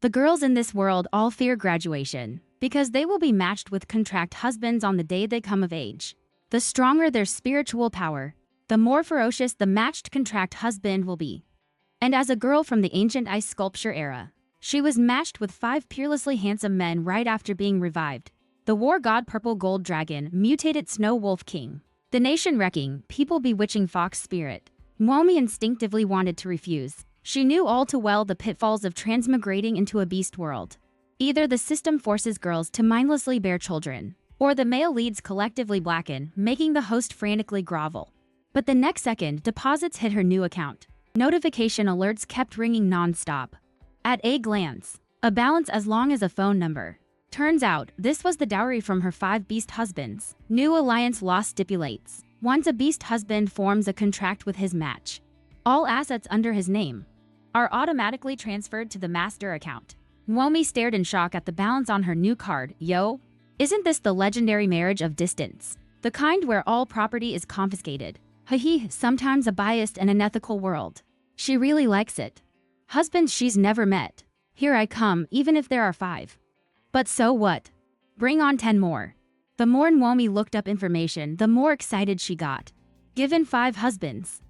The girls in this world all fear graduation, because they will be matched with contract husbands on the day they come of age. The stronger their spiritual power, the more ferocious the matched contract husband will be. And as a girl from the ancient ice sculpture era, she was matched with 5 peerlessly handsome men right after being revived. The war god Purple Gold Dragon, mutated Snow Wolf King, the nation-wrecking, people-bewitching fox spirit. Mwomi instinctively wanted to refuse. She knew all too well the pitfalls of transmigrating into a beast world. Either the system forces girls to mindlessly bear children, or the male leads collectively blacken, making the host frantically grovel. But the next second, deposits hit her new account. Notification alerts kept ringing non-stop. At a glance, a balance as long as a phone number. Turns out, this was the dowry from her 5 beast husbands. New alliance law stipulates, once a beast husband forms a contract with his match, all assets under his name are automatically transferred to the master account. Mwomi stared in shock at the balance on her new card. Yo, isn't this the legendary marriage of distance? The kind where all property is confiscated. Hahi, sometimes a biased and unethical world. She really likes it. Husbands she's never met. Here I come, even if there are 5. But so what? Bring on 10 more. The more Mwomi looked up information, the more excited she got. Given 5 husbands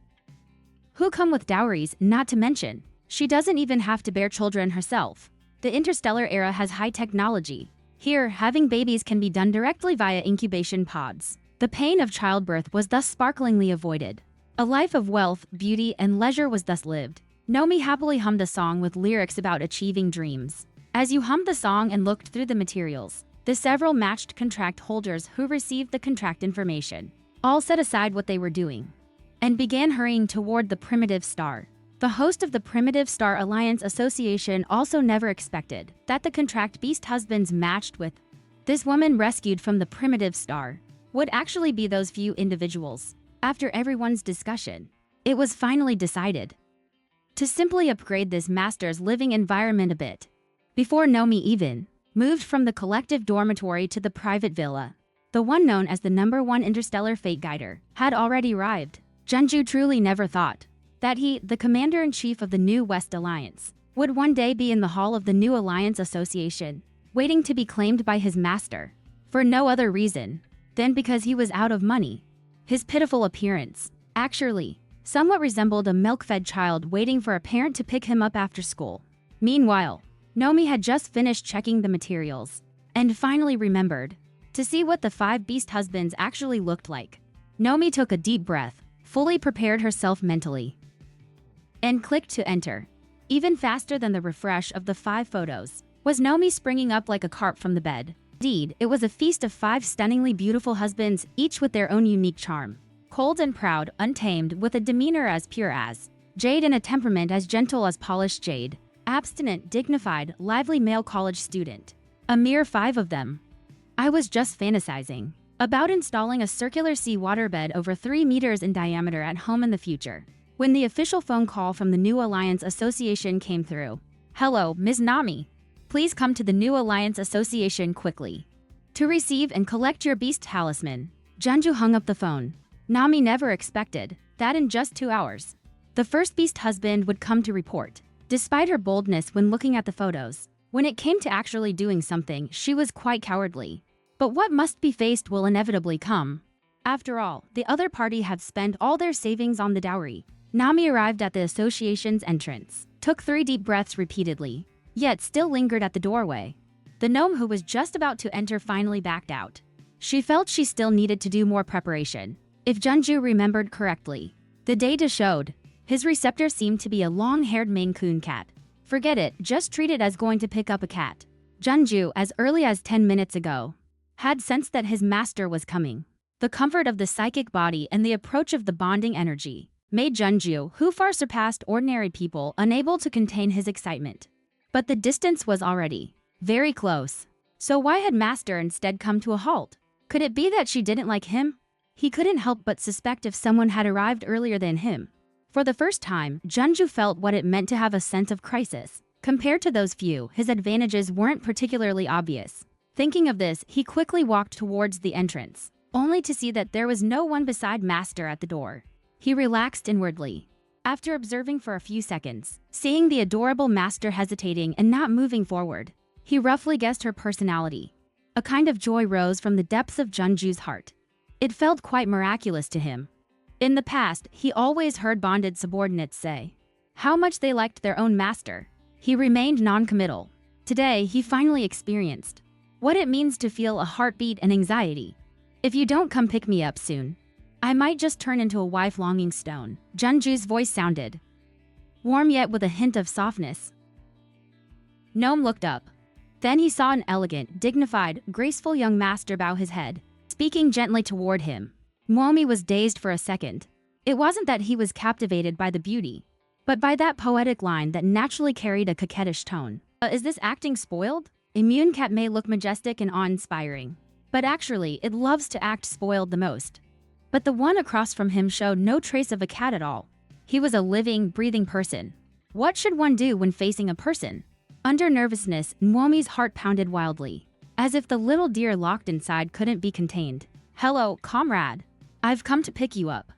who come with dowries, not to mention, she doesn't even have to bear children herself. The interstellar era has high technology. Here, having babies can be done directly via incubation pods. The pain of childbirth was thus sparklingly avoided. A life of wealth, beauty, and leisure was thus lived. Nomi happily hummed a song with lyrics about achieving dreams. As you hummed the song and looked through the materials, the several matched contract holders who received the contract information all set aside what they were doing and began hurrying toward the Primitive Star. The host of the Primitive Star Alliance Association also never expected that the contract beast husbands matched with this woman rescued from the Primitive Star would actually be those few individuals. After everyone's discussion, it was finally decided to simply upgrade this master's living environment a bit. Before Nomi even moved from the collective dormitory to the private villa, the one known as the #1 interstellar fate guider had already arrived. Junju truly never thought that he, the commander-in-chief of the New West Alliance, would one day be in the hall of the New Alliance Association, waiting to be claimed by his master, for no other reason than because he was out of money. His pitiful appearance actually somewhat resembled a milk-fed child waiting for a parent to pick him up after school. Meanwhile, Nomi had just finished checking the materials and finally remembered to see what the 5 beast husbands actually looked like. Nomi took a deep breath, fully prepared herself mentally, and clicked to enter. Even faster than the refresh of the 5 photos was Nomi springing up like a carp from the bed. Indeed, it was a feast of 5 stunningly beautiful husbands, each with their own unique charm. Cold and proud, untamed, with a demeanor as pure as jade and a temperament as gentle as polished jade. Abstinent, dignified, lively male college student. A mere 5 of them. I was just fantasizing about installing a circular seawater bed over 3 meters in diameter at home in the future, when the official phone call from the New Alliance Association came through. Hello, Ms. Nami. Please come to the New Alliance Association quickly to receive and collect your beast talisman. Junju hung up the phone. Nami never expected that in just 2 hours, the first beast husband would come to report. Despite her boldness when looking at the photos, when it came to actually doing something, she was quite cowardly. But what must be faced will inevitably come. After all, the other party had spent all their savings on the dowry. Nami arrived at the association's entrance, took 3 deep breaths repeatedly, yet still lingered at the doorway. The gnome who was just about to enter finally backed out. She felt she still needed to do more preparation. If Junju remembered correctly, the data showed his receptor seemed to be a long-haired Maine Coon cat. Forget it, just treat it as going to pick up a cat. Junju, as early as 10 minutes ago, had sensed that his master was coming. The comfort of the psychic body and the approach of the bonding energy made Junju, who far surpassed ordinary people, unable to contain his excitement. But the distance was already very close. So why had Master instead come to a halt? Could it be that she didn't like him? He couldn't help but suspect if someone had arrived earlier than him. For the first time, Junju felt what it meant to have a sense of crisis. Compared to those few, his advantages weren't particularly obvious. Thinking of this, he quickly walked towards the entrance, only to see that there was no one beside Master at the door. He relaxed inwardly. After observing for a few seconds, seeing the adorable master hesitating and not moving forward, he roughly guessed her personality. A kind of joy rose from the depths of Jeonju's heart. It felt quite miraculous to him. In the past, he always heard bonded subordinates say how much they liked their own master. He remained non-committal. Today, he finally experienced what it means to feel a heartbeat and anxiety. If you don't come pick me up soon, I might just turn into a wife-longing stone. Jeonju's voice sounded warm yet with a hint of softness. Gnome looked up. Then he saw an elegant, dignified, graceful young master bow his head, speaking gently toward him. Mwomi was dazed for a second. It wasn't that he was captivated by the beauty, but by that poetic line that naturally carried a coquettish tone. Is this acting spoiled? A cat may look majestic and awe-inspiring, but actually it loves to act spoiled the most. But the one across from him showed no trace of a cat at all. He was a living, breathing person. What should one do when facing a person? Under nervousness, Mwomi's heart pounded wildly, as if the little deer locked inside couldn't be contained. Hello, comrade. I've come to pick you up.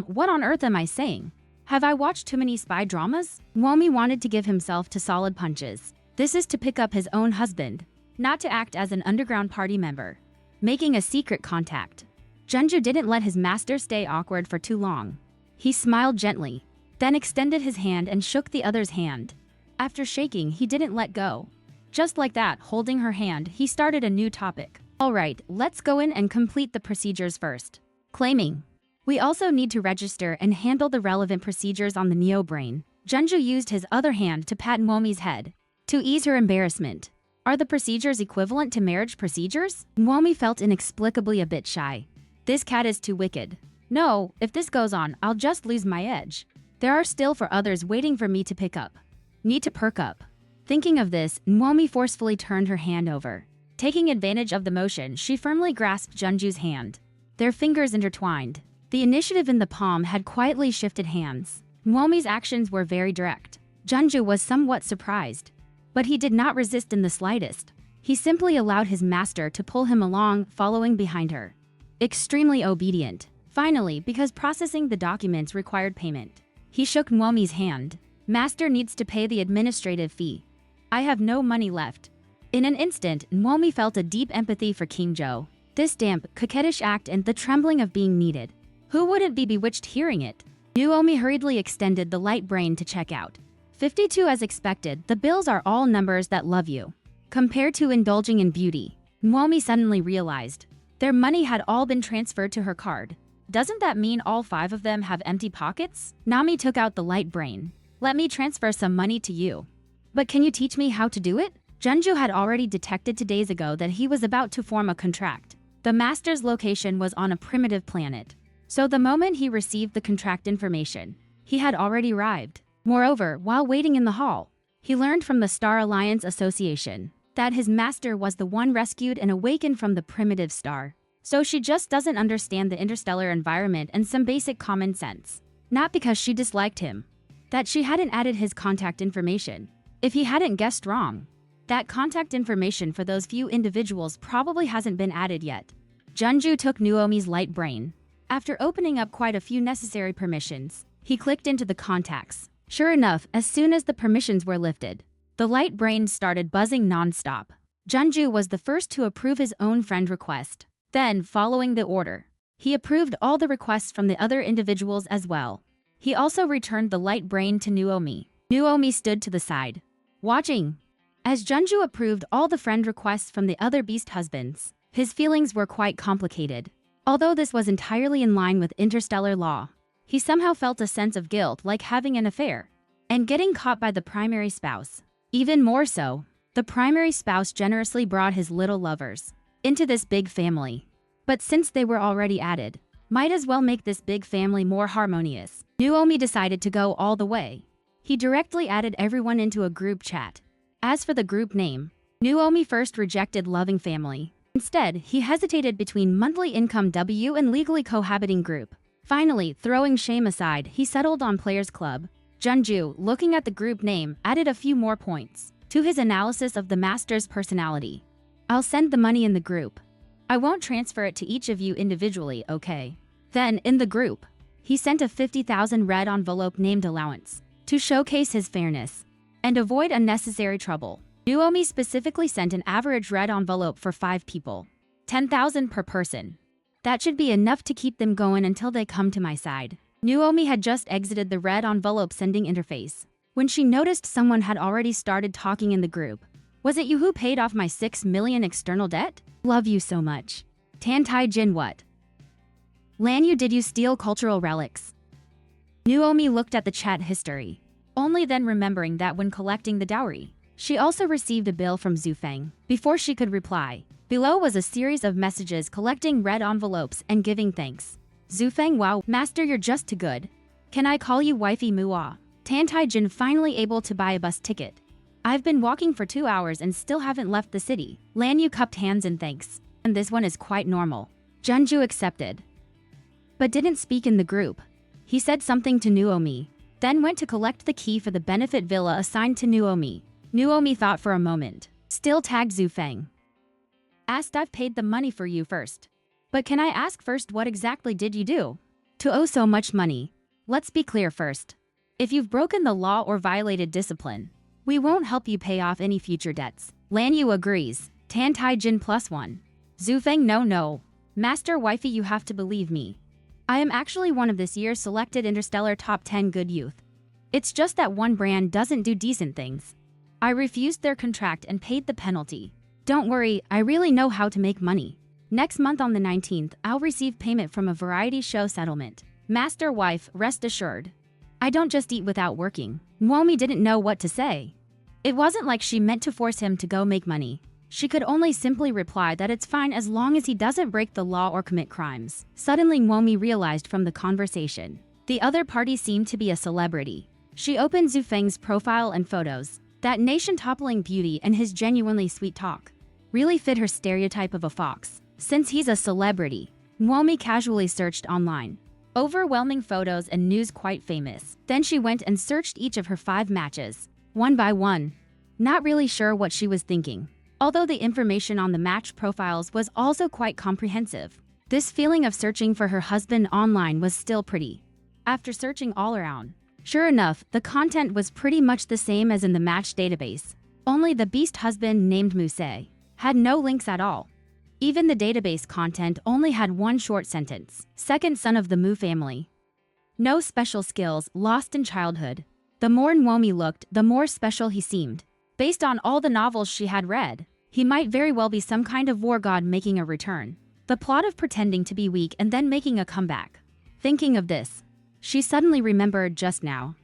What on earth am I saying? Have I watched too many spy dramas? Mwomi wanted to give himself to solid punches. This is to pick up his own husband, not to act as an underground party member, making a secret contact. Jeonju didn't let his master stay awkward for too long. He smiled gently, then extended his hand and shook the other's hand. After shaking, he didn't let go. Just like that, holding her hand, he started a new topic. All right, let's go in and complete the procedures first. Claiming. We also need to register and handle the relevant procedures on the Neo brain. Jeonju used his other hand to pat Mwomi's head to ease her embarrassment. Are the procedures equivalent to marriage procedures? Mwomi felt inexplicably a bit shy. This cat is too wicked. No, if this goes on, I'll just lose my edge. There are still 4 others waiting for me to pick up. Need to perk up. Thinking of this, Mwomi forcefully turned her hand over. Taking advantage of the motion, she firmly grasped Jeonju's hand. Their fingers intertwined. The initiative in the palm had quietly shifted hands. Mwomi's actions were very direct. Jeonju was somewhat surprised, but he did not resist in the slightest. He simply allowed his master to pull him along, following behind her. Extremely obedient. Finally, because processing the documents required payment, he shook Mwomi's hand. Master needs to pay the administrative fee. I have no money left. In an instant, Mwomi felt a deep empathy for King Jo. This damp, coquettish act and the trembling of being needed. Who wouldn't be bewitched hearing it? Mwomi hurriedly extended the light brain to check out. 52 as expected, the bills are all numbers that love you. Compared to indulging in beauty, Mwomi suddenly realized their money had all been transferred to her card. Doesn't that mean all 5 of them have empty pockets? Nami took out the light brain. Let me transfer some money to you. But can you teach me how to do it? Jeonju had already detected 2 days ago that he was about to form a contract. The master's location was on a primitive planet. So the moment he received the contract information, he had already arrived. Moreover, while waiting in the hall, he learned from the Star Alliance Association that his master was the one rescued and awakened from the primitive star. So she just doesn't understand the interstellar environment and some basic common sense. Not because she disliked him, that she hadn't added his contact information. If he hadn't guessed wrong, that contact information for those few individuals probably hasn't been added yet. Jeonju took Mwomi's light brain. After opening up quite a few necessary permissions, he clicked into the contacts. Sure enough, as soon as the permissions were lifted, the light brain started buzzing non-stop. Jeonju was the first to approve his own friend request. Then, following the order, he approved all the requests from the other individuals as well. He also returned the light brain to Mwomi. Mwomi stood to the side, watching. As Jeonju approved all the friend requests from the other beast husbands, his feelings were quite complicated. Although this was entirely in line with interstellar law, he somehow felt a sense of guilt, like having an affair and getting caught by the primary spouse. Even more so, the primary spouse generously brought his little lovers into this big family. But since they were already added, might as well make this big family more harmonious. Mwomi decided to go all the way. He directly added everyone into a group chat. As for the group name, Mwomi first rejected Loving Family. Instead, he hesitated between Monthly Income W and Legally Cohabiting Group. Finally, throwing shame aside, he settled on Players Club. Jeonju, looking at the group name, added a few more points to his analysis of the master's personality. I'll send the money in the group. I won't transfer it to each of you individually, okay? Then, in the group, He sent a 50,000 red envelope named allowance to showcase his fairness and avoid unnecessary trouble. Nuomi specifically sent an average red envelope for 5 people, 10,000 per person. That should be enough to keep them going until they come to my side. Nuomi had just exited the red envelope sending interface when she noticed someone had already started talking in the group. Was it you who paid off my 6 million external debt? Love you so much. Tantai Jin what? Lanyu, did you steal cultural relics? Nuomi looked at the chat history, only then remembering that when collecting the dowry, she also received a bill from Zufeng. Before she could reply, below was a series of messages collecting red envelopes and giving thanks. Zufeng, wow, master, you're just too good. Can I call you wifey Mua? Tantai Jin finally able to buy a bus ticket. I've been walking for 2 hours and still haven't left the city. Lanyu cupped hands in thanks. And this one is quite normal. Junju accepted, but didn't speak in the group. He said something to Nuomi, then went to collect the key for the benefit villa assigned to Nuomi. Nuomi thought for a moment, still tagged Zufeng. Asked, I've paid the money for you first. But can I ask first, what exactly did you do to owe so much money? Let's be clear first. If you've broken the law or violated discipline, we won't help you pay off any future debts. Lanyu agrees. Tantai Jin +1. Zufeng, no. Master wifey, you have to believe me. I am actually one of this year's selected Interstellar Top 10 good youth. It's just that one brand doesn't do decent things. I refused their contract and paid the penalty. Don't worry, I really know how to make money. Next month on the 19th, I'll receive payment from a variety show settlement. Master wife, rest assured. I don't just eat without working. Nuomi didn't know what to say. It wasn't like she meant to force him to go make money. She could only simply reply that it's fine as long as he doesn't break the law or commit crimes. Suddenly Nuomi realized from the conversation, the other party seemed to be a celebrity. She opened Zufeng's profile and photos. That nation-toppling beauty and his genuinely sweet talk really fit her stereotype of a fox. Since he's a celebrity, Nuomi casually searched online. Overwhelming photos and news, quite famous. Then she went and searched each of her 5 matches, one by one. Not really sure what she was thinking. Although the information on the match profiles was also quite comprehensive, this feeling of searching for her husband online was still pretty. After searching all around, sure enough, the content was pretty much the same as in the match database. Only the beast husband named Muse had no links at all. Even the database content only had one short sentence. Second son of the Mu family. No special skills, lost in childhood. The more Nuomi looked, the more special he seemed. Based on all the novels she had read, he might very well be some kind of war god making a return. The plot of pretending to be weak and then making a comeback. Thinking of this, she suddenly remembered just now.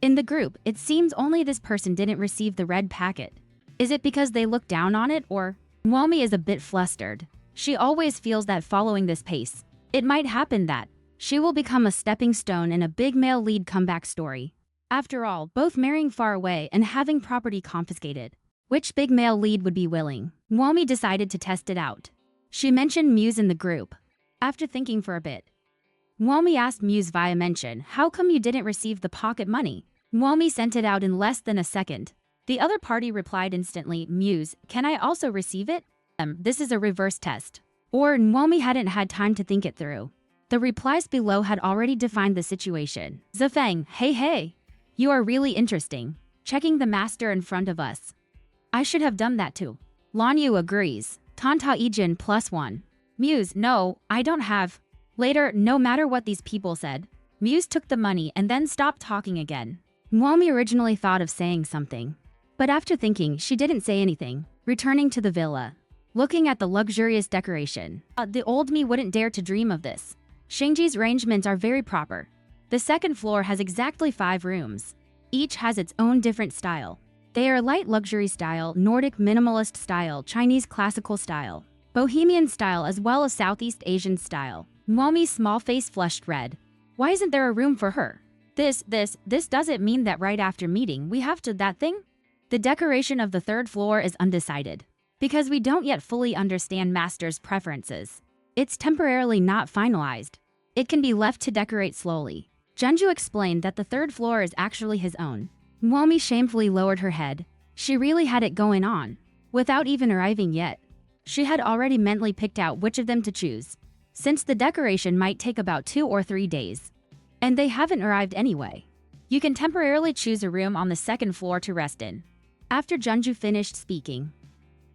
In the group, it seems only this person didn't receive the red packet. Is it because they looked down on it, or? Nuomi is a bit flustered. She always feels that following this pace, it might happen that she will become a stepping stone in a big male lead comeback story. After all, both marrying far away and having property confiscated. Which big male lead would be willing? Nuomi decided to test it out. She mentioned Muse in the group. After thinking for a bit, Nuomi asked Muse via mention, how come you didn't receive the pocket money? Nuomi sent it out in less than a second. The other party replied instantly, Muse, can I also receive it? This is a reverse test. Or Nuomi hadn't had time to think it through. The replies below had already defined the situation. Zufeng, hey. You are really interesting. Checking the master in front of us. I should have done that too. Lanyu agrees. Tanta Ijin +1. Muse, no, I don't have. Later, no matter what these people said, Muse took the money and then stopped talking again. Nuomi originally thought of saying something, but after thinking, she didn't say anything. Returning to the villa, looking at the luxurious decoration. The old me wouldn't dare to dream of this. Shinji's arrangements are very proper. The second floor has exactly 5 rooms. Each has its own different style. They are light luxury style, Nordic minimalist style, Chinese classical style, Bohemian style, as well as Southeast Asian style. Nuomi's small face flushed red. Why isn't there a room for her? This doesn't mean that right after meeting we have to that thing? The decoration of the 3rd floor is undecided. Because we don't yet fully understand Master's preferences. It's temporarily not finalized. It can be left to decorate slowly. Junju explained that the 3rd floor is actually his own. Nuomi shamefully lowered her head. She really had it going on. Without even arriving yet, she had already mentally picked out which of them to choose. since the decoration might take about 2 or 3 days. And they haven't arrived anyway. You can temporarily choose a room on the second floor to rest in. After Junju finished speaking,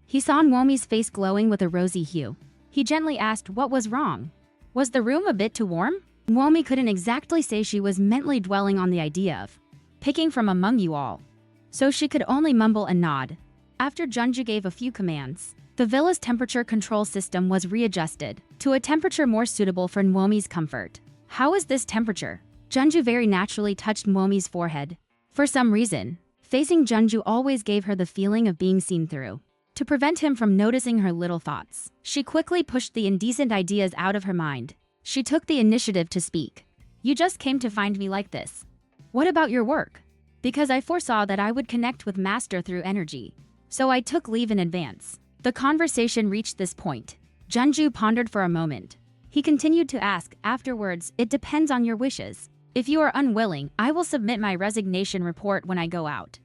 he saw Nwomi's face glowing with a rosy hue. He gently asked what was wrong. Was the room a bit too warm? Nwomi couldn't exactly say she was mentally dwelling on the idea of picking from among you all, so she could only mumble and nod. After Junju gave a few commands, the villa's temperature control system was readjusted to a temperature more suitable for Nwomi's comfort. How is this temperature? Junju very naturally touched Nwomi's forehead. For some reason, facing Junju always gave her the feeling of being seen through. To prevent him from noticing her little thoughts, she quickly pushed the indecent ideas out of her mind. She took the initiative to speak. You just came to find me like this. What about your work? Because I foresaw that I would connect with Master through energy, so I took leave in advance. The conversation reached this point. Junju pondered for a moment. He continued to ask, afterwards, it depends on your wishes. If you are unwilling, I will submit my resignation report when I go out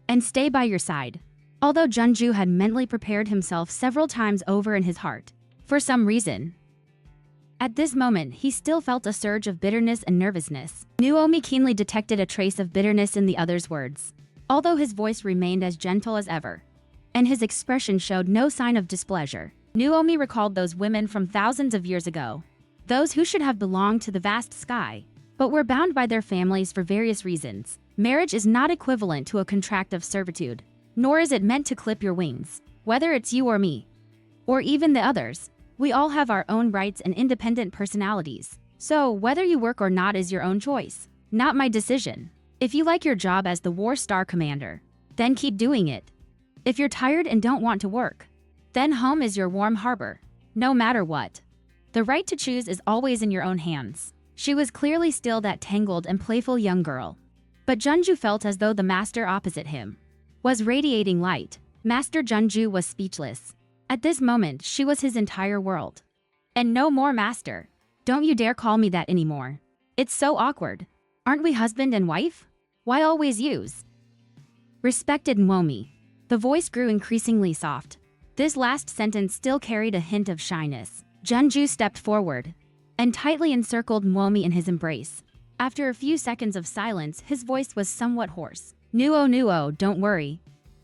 and stay by your side. Although Junju had mentally prepared himself several times over in his heart, for some reason, at this moment he still felt a surge of bitterness and nervousness. Nwomi keenly detected a trace of bitterness in the other's words, although his voice remained as gentle as ever, and his expression showed no sign of displeasure. Nwomi recalled those women from thousands of years ago, those who should have belonged to the vast sky, but were bound by their families for various reasons. Marriage is not equivalent to a contract of servitude, nor is it meant to clip your wings. Whether it's you or me, or even the others, we all have our own rights and independent personalities. So whether you work or not is your own choice, not my decision. If you like your job as the War Star Commander, then keep doing it. If you're tired and don't want to work, then home is your warm harbor. No matter what, the right to choose is always in your own hands. She was clearly still that tangled and playful young girl, but Junju felt as though the master opposite him was radiating light. Master Junju was speechless. At this moment, she was his entire world. And no more master. Don't you dare call me that anymore. It's so awkward. Aren't we husband and wife? Why always use? Respected Nwomi. The voice grew increasingly soft. This last sentence still carried a hint of shyness. Junju stepped forward and tightly encircled Nwomi in his embrace. After a few seconds of silence, his voice was somewhat hoarse. Nuo, don't worry.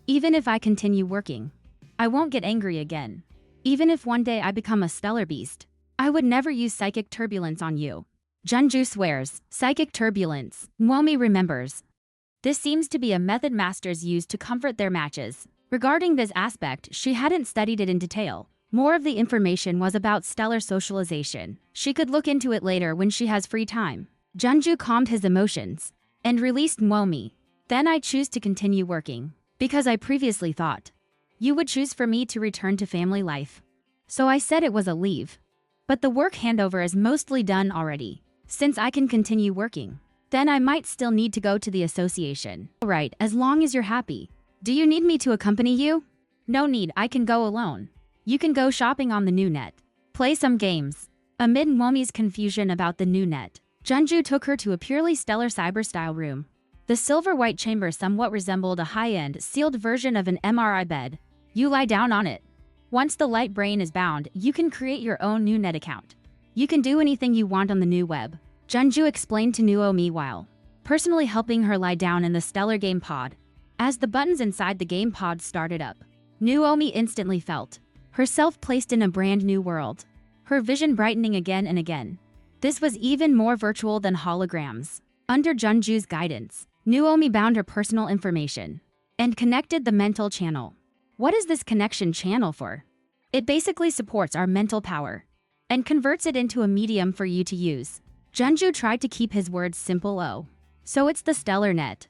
Even if I continue working, I won't get angry again. Even if one day I become a stellar beast, I would never use psychic turbulence on you. Junju swears. Psychic turbulence. Nwomi remembers. This seems to be a method masters use to comfort their matches. Regarding this aspect, she hadn't studied it in detail. More of the information was about stellar socialization. She could look into it later when she has free time. Junju calmed his emotions and released Nwomi. Then I choose to continue working, because I previously thought you would choose for me to return to family life. So I said it was a leave. But the work handover is mostly done already. Since I can continue working, then I might still need to go to the association. Alright, as long as you're happy. Do you need me to accompany you? No need, I can go alone. You can go shopping on the new net. Play some games. Amid Nwomi's confusion about the new net, Junju took her to a purely stellar cyber-style room. The silver-white chamber somewhat resembled a high-end, sealed version of an MRI bed. You lie down on it. Once the light brain is bound, you can create your own new net account. You can do anything you want on the new web. Junju explained to Nwomi while personally helping her lie down in the stellar game pod. As the buttons inside the game pod started up, Nwomi instantly felt herself placed in a brand new world, her vision brightening again and again. This was even more virtual than holograms. Under Junju's guidance, Nwomi bound her personal information and connected the mental channel. What is this connection channel for? It basically supports our mental power and converts it into a medium for you to use. Junju tried to keep his words simple. So it's the stellar net.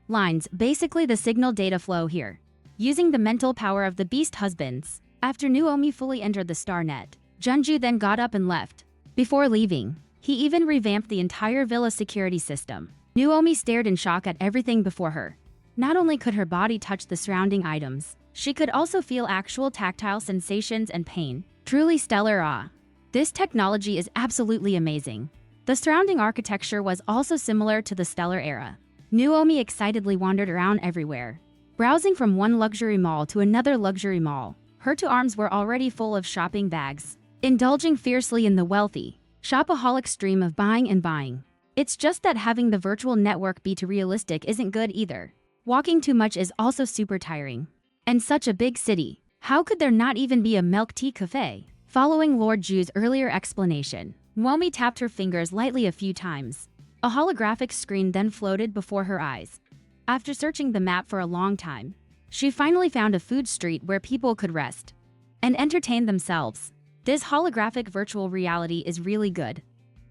Lines, basically the signal data flow here, using the mental power of the beast husbands. After Nwomi fully entered the star net, Junju then got up and left. Before leaving, he even revamped the entire villa security system. Nwomi stared in shock at everything before her. Not only could her body touch the surrounding items, she could also feel actual tactile sensations and pain. Truly stellar awe. This technology is absolutely amazing. The surrounding architecture was also similar to the stellar era. Nwomi excitedly wandered around everywhere, browsing from one luxury mall to another luxury mall. Her two arms were already full of shopping bags. indulging fiercely in the wealthy, shopaholic stream of buying and buying. It's just that having the virtual network be too realistic isn't good either. Walking too much is also super tiring. And such a big city, how could there not even be a milk tea cafe? Following Lord Ju's earlier explanation, Mwomi tapped her fingers lightly a few times. A holographic screen then floated before her eyes. After searching the map for a long time, she finally found a food street where people could rest and entertain themselves. This holographic virtual reality is really good.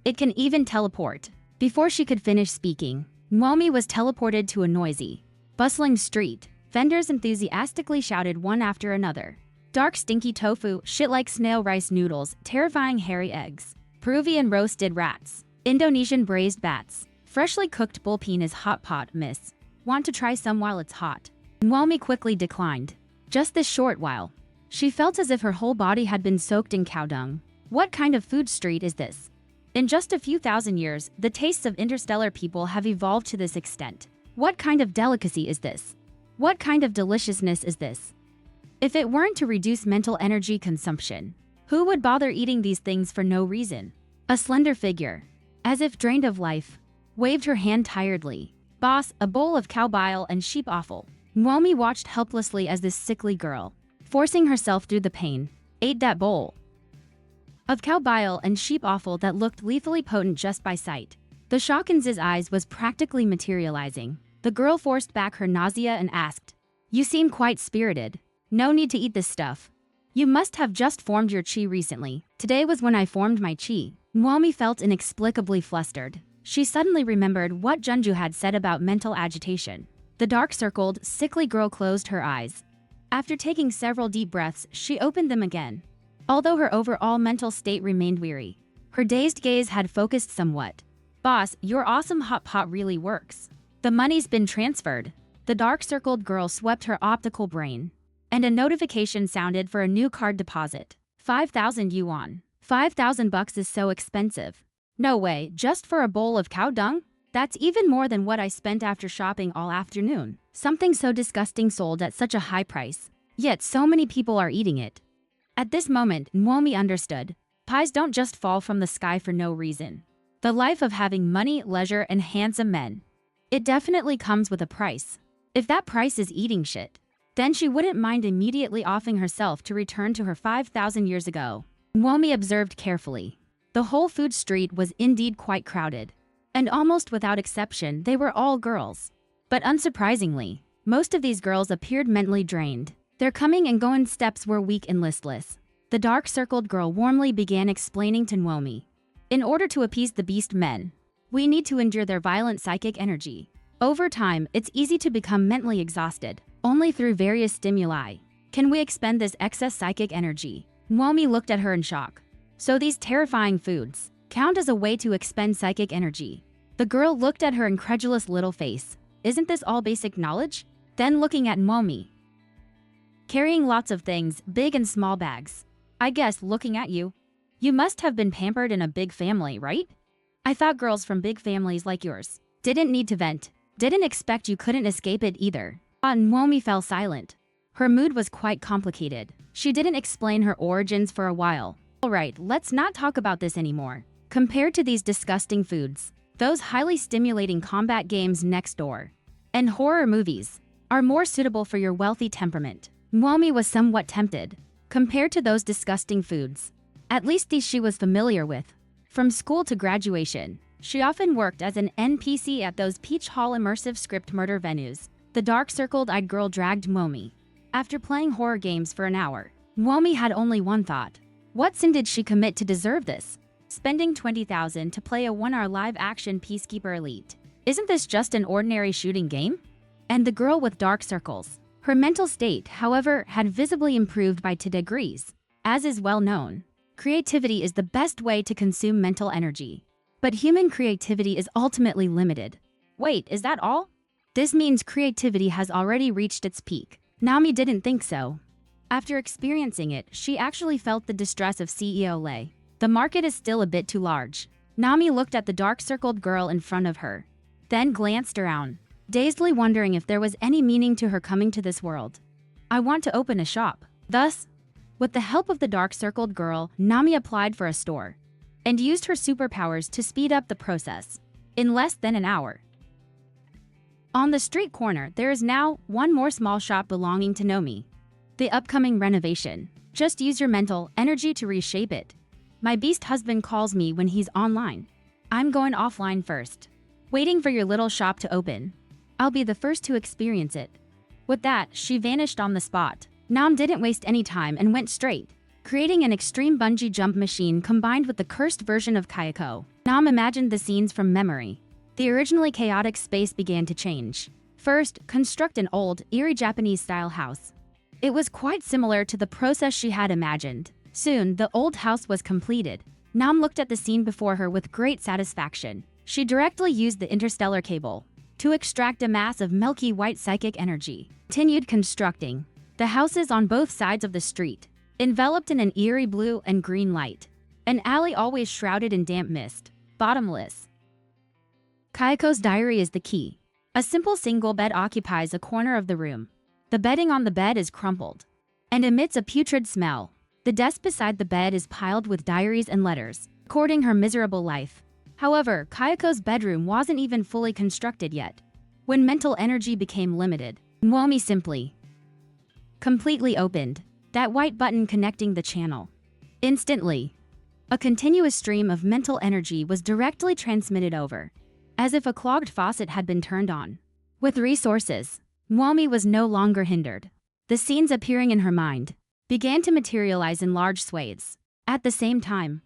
It can even teleport. Before she could finish speaking, Mwomi was teleported to a noisy, bustling street. Vendors enthusiastically shouted one after another. Dark stinky tofu, shit like snail rice noodles, terrifying hairy eggs, Peruvian roasted rats, Indonesian braised bats, freshly cooked bull penis hot pot, miss. Want to try some while it's hot? Mwomi quickly declined. Just this short while. She felt as if her whole body had been soaked in cow dung. What kind of food street is this? In just a few thousand years, the tastes of interstellar people have evolved to this extent. What kind of delicacy is this? What kind of deliciousness is this? If it weren't to reduce mental energy consumption, who would bother eating these things for no reason? A slender figure, as if drained of life, waved her hand tiredly. Boss, a bowl of cow bile and sheep offal. Mwomi watched helplessly as this sickly girl, forcing herself through the pain, ate that bowl of cow bile and sheep offal that looked lethally potent just by sight. The shock in Z's eyes was practically materializing. The girl forced back her nausea and asked, "You seem quite spirited. No need to eat this stuff. You must have just formed your chi recently." Today was when I formed my chi. Mwomi felt inexplicably flustered. She suddenly remembered what Junju had said about mental agitation. The dark-circled, sickly girl closed her eyes. After taking several deep breaths, she opened them again. Although her overall mental state remained weary, her dazed gaze had focused somewhat. "Boss, your awesome hot pot really works. The money's been transferred." The dark-circled girl swept her optical brain, and a notification sounded for a new card deposit. 5,000 yuan. 5,000 bucks is so expensive. No way, just for a bowl of cow dung? That's even more than what I spent after shopping all afternoon. Something so disgusting sold at such a high price, yet so many people are eating it. At this moment, Mwomi understood. Pies don't just fall from the sky for no reason. The life of having money, leisure, and handsome men. It definitely comes with a price. If that price is eating shit, then she wouldn't mind immediately offering herself to return to her 5,000 years ago. Mwomi observed carefully. The whole food street was indeed quite crowded, and almost without exception, they were all girls. But unsurprisingly, most of these girls appeared mentally drained. Their coming and going steps were weak and listless. The dark-circled girl warmly began explaining to Mwomi. In order to appease the beast men, we need to endure their violent psychic energy. Over time, it's easy to become mentally exhausted. Only through various stimuli can we expend this excess psychic energy. Mwomi looked at her in shock. So these terrifying foods count as a way to expend psychic energy. The girl looked at her incredulous little face. Isn't this all basic knowledge? Then looking at Mwomi, carrying lots of things, big and small bags. I guess looking at you, you must have been pampered in a big family, right? I thought girls from big families like yours didn't need to vent. Didn't expect you couldn't escape it either. Mwomi fell silent. Her mood was quite complicated. She didn't explain her origins for a while. Alright, let's not talk about this anymore. Compared to these disgusting foods, those highly stimulating combat games next door and horror movies are more suitable for your wealthy temperament. Mwomi was somewhat tempted. Compared to those disgusting foods, at least these she was familiar with. From school to graduation, she often worked as an NPC at those Peach Hall immersive script murder venues. The dark-circled-eyed girl dragged Mwomi. After playing horror games for an hour, Mwomi had only one thought. What sin did she commit to deserve this? Spending 20,000 to play a 1-hour live-action Peacekeeper Elite. Isn't this just an ordinary shooting game? And the girl with dark circles. Her mental state, however, had visibly improved by 2 degrees. As is well known, creativity is the best way to consume mental energy. But human creativity is ultimately limited. Wait, is that all? This means creativity has already reached its peak. Nami didn't think so. After experiencing it, she actually felt the distress of CEO Lei. The market is still a bit too large. Nami looked at the dark-circled girl in front of her, then glanced around, dazedly wondering if there was any meaning to her coming to this world. I want to open a shop. Thus, With the help of the dark-circled girl, Nami applied for a store and used her superpowers to speed up the process. In less than an hour. On the street corner, there is now one more small shop belonging to Nomi. The upcoming renovation. Just use your mental energy to reshape it. My beast husband calls me when he's online. I'm going offline first. Waiting for your little shop to open. I'll be the first to experience it. With that, she vanished on the spot. Nam didn't waste any time and went straight, creating an extreme bungee jump machine combined with the cursed version of Kayako. Nam imagined the scenes from memory. The originally chaotic space began to change. First, construct an old, eerie Japanese-style house. It was quite similar to the process she had imagined. Soon, the old house was completed. Nam looked at the scene before her with great satisfaction. She directly used the interstellar cable to extract a mass of milky white psychic energy. Continued constructing. The houses on both sides of the street, enveloped in an eerie blue and green light. An alley always shrouded in damp mist. Bottomless. Kayako's diary is the key. A simple single bed occupies a corner of the room. The bedding on the bed is crumpled and emits a putrid smell. The desk beside the bed is piled with diaries and letters, recording her miserable life. However, Kayako's bedroom wasn't even fully constructed yet. When mental energy became limited, Mwomi simply completely opened that white button connecting the channel. Instantly, a continuous stream of mental energy was directly transmitted over, as if a clogged faucet had been turned on. With resources, Mwomi was no longer hindered. The scenes appearing in her mind began to materialize in large swathes. At the same time,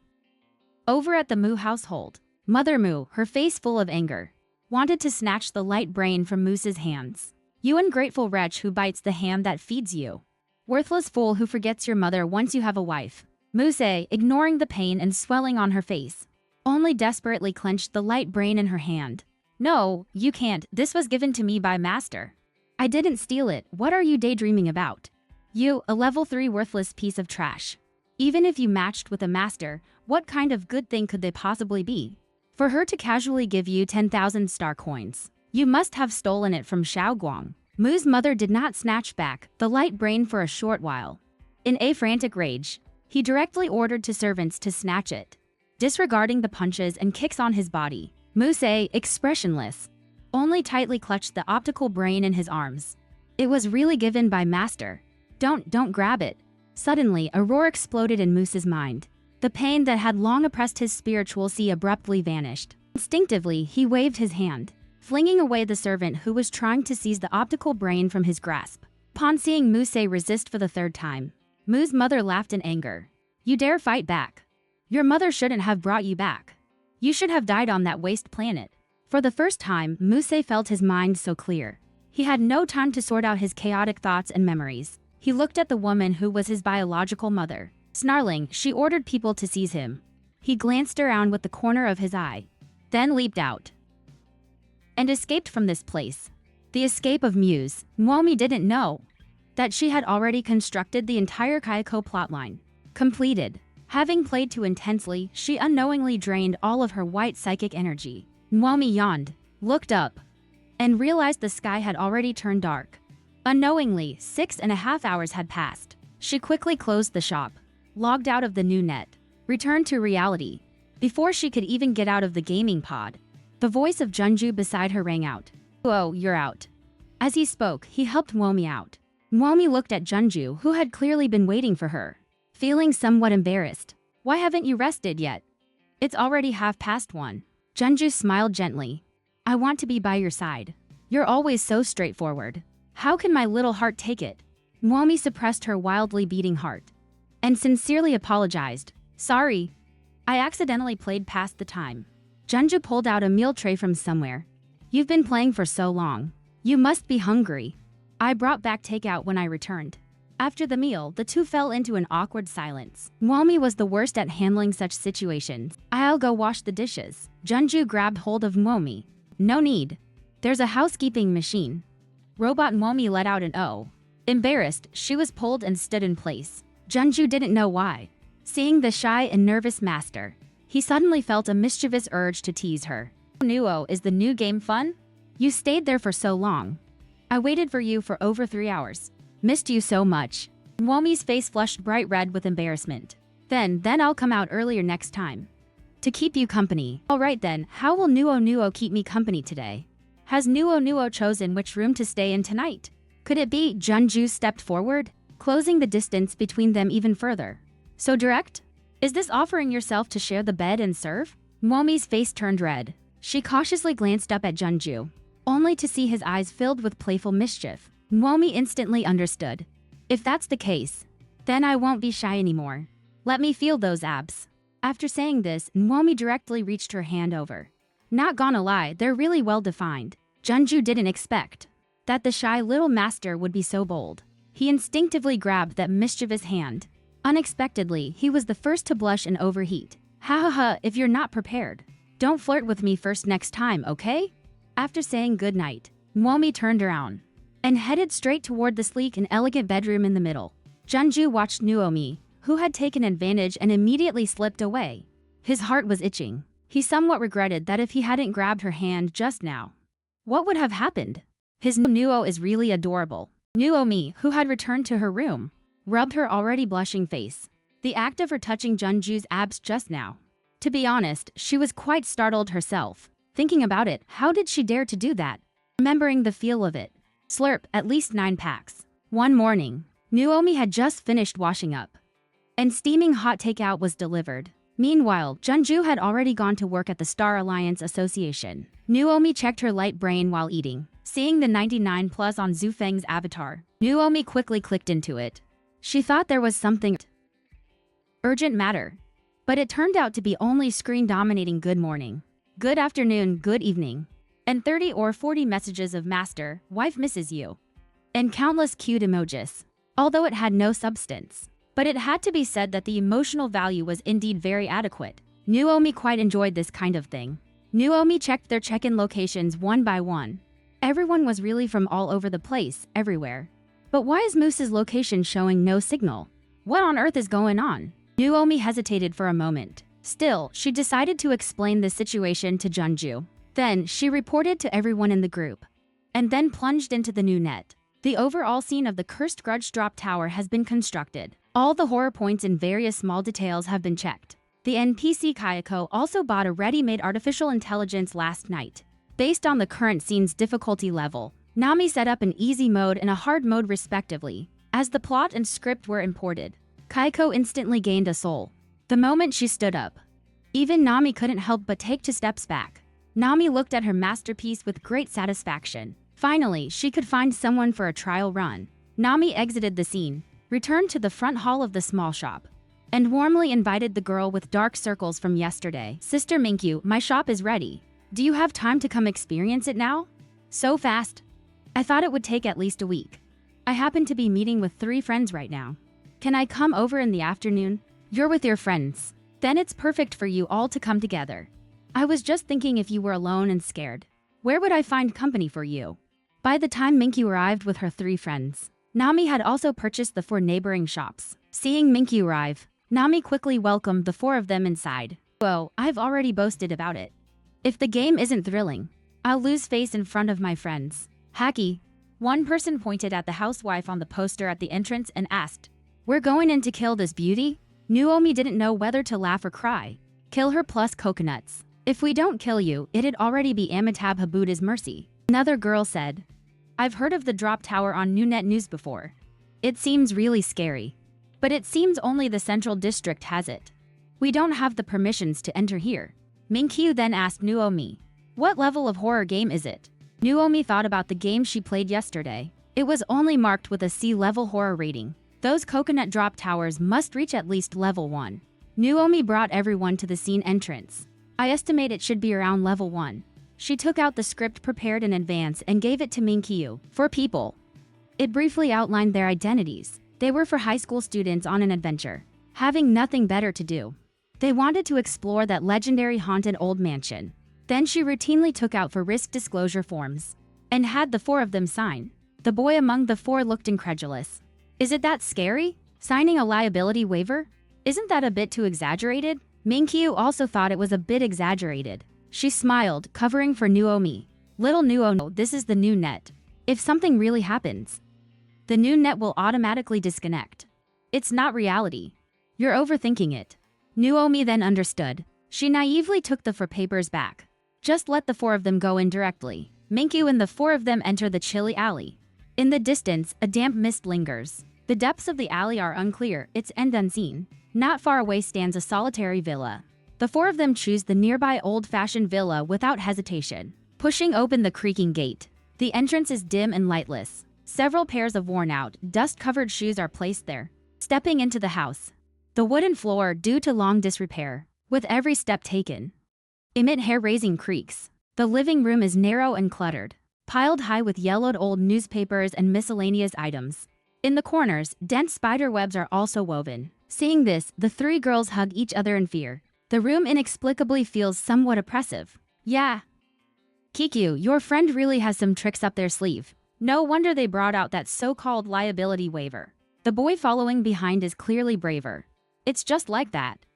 over at the Mu household, Mother Mu, her face full of anger, wanted to snatch the light brain from Moose's hands. You ungrateful wretch who bites the hand that feeds you. Worthless fool who forgets your mother once you have a wife. Moose, ignoring the pain and swelling on her face, only desperately clenched the light brain in her hand. No, you can't. This was given to me by Master. I didn't steal it. What are you daydreaming about? You, a level 3 worthless piece of trash. Even if you matched with a master, what kind of good thing could they possibly be? For her to casually give you 10,000 star coins, you must have stolen it from Xiaoguang. Mu's mother did not snatch back the light brain for a short while. In a frantic rage, he directly ordered to servants to snatch it. Disregarding the punches and kicks on his body, Muse, expressionless, only tightly clutched the optical brain in his arms. It was really given by Master. Don't grab it. Suddenly, a roar exploded in Moose's mind. The pain that had long oppressed his spiritual sea abruptly vanished. Instinctively, he waved his hand, flinging away the servant who was trying to seize the optical brain from his grasp. Upon seeing Muse resist for the third time, Mu's mother laughed in anger. You dare fight back? Your mother shouldn't have brought you back. You should have died on that waste planet. For the first time, Muse felt his mind so clear. He had no time to sort out his chaotic thoughts and memories. He looked at the woman who was his biological mother. Snarling, she ordered people to seize him. He glanced around with the corner of his eye, then leaped out and escaped from this place. The escape of Muse. Mwomi didn't know that she had already constructed the entire Kayako plotline. Completed. Having played too intensely, she unknowingly drained all of her white psychic energy. Mwomi yawned, looked up, and realized the sky had already turned dark. Unknowingly, 6.5 hours had passed. She quickly closed the shop, logged out of the new net, returned to reality. Before she could even get out of the gaming pod, the voice of Junju beside her rang out. Oh, you're out. As he spoke, he helped Mwomi out. Mwomi looked at Junju, who had clearly been waiting for her, feeling somewhat embarrassed. Why haven't you rested yet? It's already 1:30. Junju smiled gently. I want to be by your side. You're always so straightforward. How can my little heart take it? Mwomi suppressed her wildly beating heart and sincerely apologized. Sorry, I accidentally played past the time. Junju pulled out a meal tray from somewhere. You've been playing for so long. You must be hungry. I brought back takeout when I returned. After the meal, the two fell into an awkward silence. Mwomi was the worst at handling such situations. I'll go wash the dishes. Junju grabbed hold of Mwomi. No need. There's a housekeeping machine. Robot Mwomi let out an "oh." Embarrassed, she was pulled and stood in place. Junju didn't know why. Seeing the shy and nervous master, he suddenly felt a mischievous urge to tease her. Nuo, is the new game fun? You stayed there for so long. I waited for you for over 3 hours. Missed you so much. Mwomi's face flushed bright red with embarrassment. Then I'll come out earlier next time. To keep you company. Alright then, how will Nuo keep me company today? Has Nuo chosen which room to stay in tonight? Could it be? Junju stepped forward, closing the distance between them even further. So direct? Is this offering yourself to share the bed and serve? Mwomi's face turned red. She cautiously glanced up at Junju, only to see his eyes filled with playful mischief. Mwomi instantly understood. If that's the case, then I won't be shy anymore. Let me feel those abs. After saying this, Mwomi directly reached her hand over. Not gonna lie, they're really well defined. Junju didn't expect that the shy little master would be so bold. He instinctively grabbed that mischievous hand. Unexpectedly, he was the first to blush and overheat. Ha ha ha, if you're not prepared, don't flirt with me first next time, okay? After saying goodnight, Mwomi turned around and headed straight toward the sleek and elegant bedroom in the middle. Junju watched Nuomi, who had taken advantage and immediately slipped away. His heart was itching. He somewhat regretted that if he hadn't grabbed her hand just now, what would have happened? His Nuo is really adorable. Nuomi, who had returned to her room, rubbed her already blushing face. The act of her touching Junju's abs just now. To be honest, she was quite startled herself. Thinking about it, how did she dare to do that? Remembering the feel of it. Slurp, at least 9 packs. One morning, Nuomi had just finished washing up, and steaming hot takeout was delivered. Meanwhile, Junju had already gone to work at the Star Alliance Association. Nuomi checked her light brain while eating. Seeing the 99 plus on Zhu Feng's avatar, Nuomi quickly clicked into it. She thought there was something urgent matter, but it turned out to be only screen-dominating good morning, good afternoon, good evening, and 30 or 40 messages of master, wife misses you, and countless cute emojis. Although it had no substance, but it had to be said that the emotional value was indeed very adequate. Nuomi quite enjoyed this kind of thing. Nuomi checked their check-in locations one by one. Everyone was really from all over the place, everywhere. But why is Moose's location showing no signal? What on earth is going on? Nuomi hesitated for a moment. Still, she decided to explain the situation to Junju. Then, she reported to everyone in the group, and then plunged into the new net. The overall scene of the cursed grudge drop tower has been constructed. All the horror points and various small details have been checked. The NPC Kayako also bought a ready-made artificial intelligence last night. Based on the current scene's difficulty level, Nami set up an easy mode and a hard mode respectively. As the plot and script were imported, Kayako instantly gained a soul. The moment she stood up, even Nami couldn't help but take 2 steps back. Nami looked at her masterpiece with great satisfaction. Finally, she could find someone for a trial run. Nami exited the scene, returned to the front hall of the small shop, and warmly invited the girl with dark circles from yesterday. Sister Minkyu, my shop is ready. Do you have time to come experience it now? So fast? I thought it would take at least a week. I happen to be meeting with 3 friends right now. Can I come over in the afternoon? You're with your friends. Then it's perfect for you all to come together. I was just thinking if you were alone and scared, where would I find company for you? By the time Minkyu arrived with her 3 friends, Nami had also purchased the 4 neighboring shops. Seeing Minkyu arrive, Nami quickly welcomed the 4 of them inside. Whoa, I've already boasted about it. If the game isn't thrilling, I'll lose face in front of my friends. Hacky. One person pointed at the housewife on the poster at the entrance and asked, we're going in to kill this beauty? Nuomi didn't know whether to laugh or cry. Kill her plus coconuts. If we don't kill you, it'd already be Amitabh Habuda's mercy. Another girl said, I've heard of the drop tower on Newnet News before. It seems really scary. But it seems only the central district has it. We don't have the permissions to enter here. Minkyu then asked Nuomi, what level of horror game is it? Nuomi thought about the game she played yesterday. It was only marked with a C-level horror rating. Those coconut drop towers must reach at least level 1. Nuomi brought everyone to the scene entrance. I estimate it should be around level 1. She took out the script prepared in advance and gave it to Minkyu. 4 people. It briefly outlined their identities. They were for high school students on an adventure, having nothing better to do. They wanted to explore that legendary haunted old mansion. Then she routinely took out for risk disclosure forms and had the 4 of them sign. The boy among the 4 looked incredulous. Is it that scary? Signing a liability waiver? Isn't that a bit too exaggerated? Minkyu also thought it was a bit exaggerated. She smiled, covering for Nuomi. Little Nuomi, this is the new net. If something really happens, the new net will automatically disconnect. It's not reality. You're overthinking it. Nuomi then understood. She naively took the 4 papers back. Just let the 4 of them go in directly. Minkyu and the 4 of them enter the chilly alley. In the distance, a damp mist lingers. The depths of the alley are unclear, its end unseen. Not far away stands a solitary villa. The 4 of them choose the nearby old-fashioned villa without hesitation, pushing open the creaking gate. The entrance is dim and lightless. Several pairs of worn-out, dust-covered shoes are placed there. Stepping into the house, the wooden floor, due to long disrepair, with every step taken, emit hair-raising creaks. The living room is narrow and cluttered, piled high with yellowed old newspapers and miscellaneous items. In the corners, dense spider webs are also woven. Seeing this, the 3 girls hug each other in fear. The room inexplicably feels somewhat oppressive. Yeah. Kikyu, your friend really has some tricks up their sleeve. No wonder they brought out that so-called liability waiver. The boy following behind is clearly braver. It's just like that.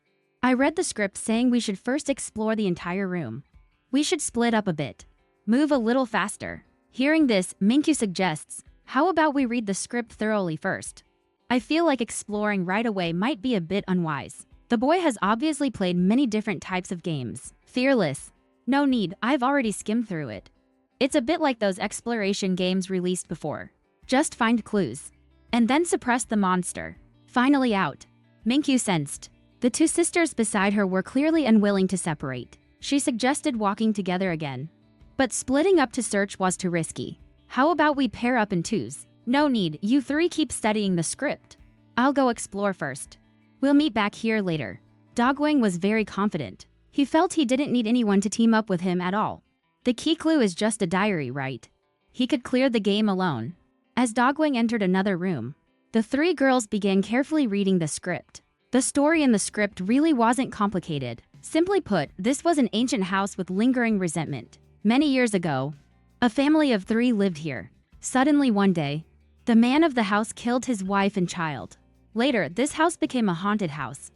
I read the script saying we should first explore the entire room. We should split up a bit. Move a little faster. Hearing this, Minkyu suggests, how about we read the script thoroughly first? I feel like exploring right away might be a bit unwise. The boy has obviously played many different types of games. Fearless. No need, I've already skimmed through it. It's a bit like those exploration games released before. Just find clues. And then suppress the monster. Finally out. Minkyu sensed. The 2 sisters beside her were clearly unwilling to separate. She suggested walking together again. But splitting up to search was too risky. How about we pair up in 2s? No need, you 3 keep studying the script. I'll go explore first. We'll meet back here later. Dogwang was very confident. He felt he didn't need anyone to team up with him at all. The key clue is just a diary, right? He could clear the game alone. As Dogwang entered another room, the 3 girls began carefully reading the script. The story in the script really wasn't complicated. Simply put, this was an ancient house with lingering resentment. Many years ago, a family of 3 lived here. Suddenly one day, the man of the house killed his wife and child. Later, this house became a haunted house.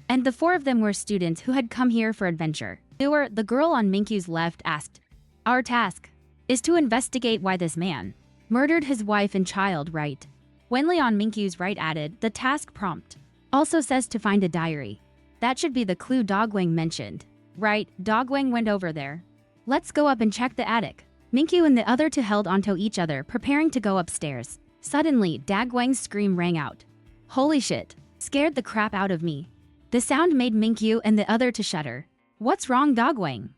And the 4 of them were students who had come here for adventure. The girl on Minkyu's left, asked, "Our task is to investigate why this man murdered his wife and child, right?" Wenli on Minkyu's right added, "The task prompt also says to find a diary. That should be the clue Dogwang mentioned." Right, Dogwang went over there. "Let's go up and check the attic." Minkyu and the other 2 held onto each other, preparing to go upstairs. Suddenly, Dagwang's scream rang out. "Holy shit. Scared the crap out of me." The sound made Minkyu and the other to shudder. "What's wrong, Dogwang?"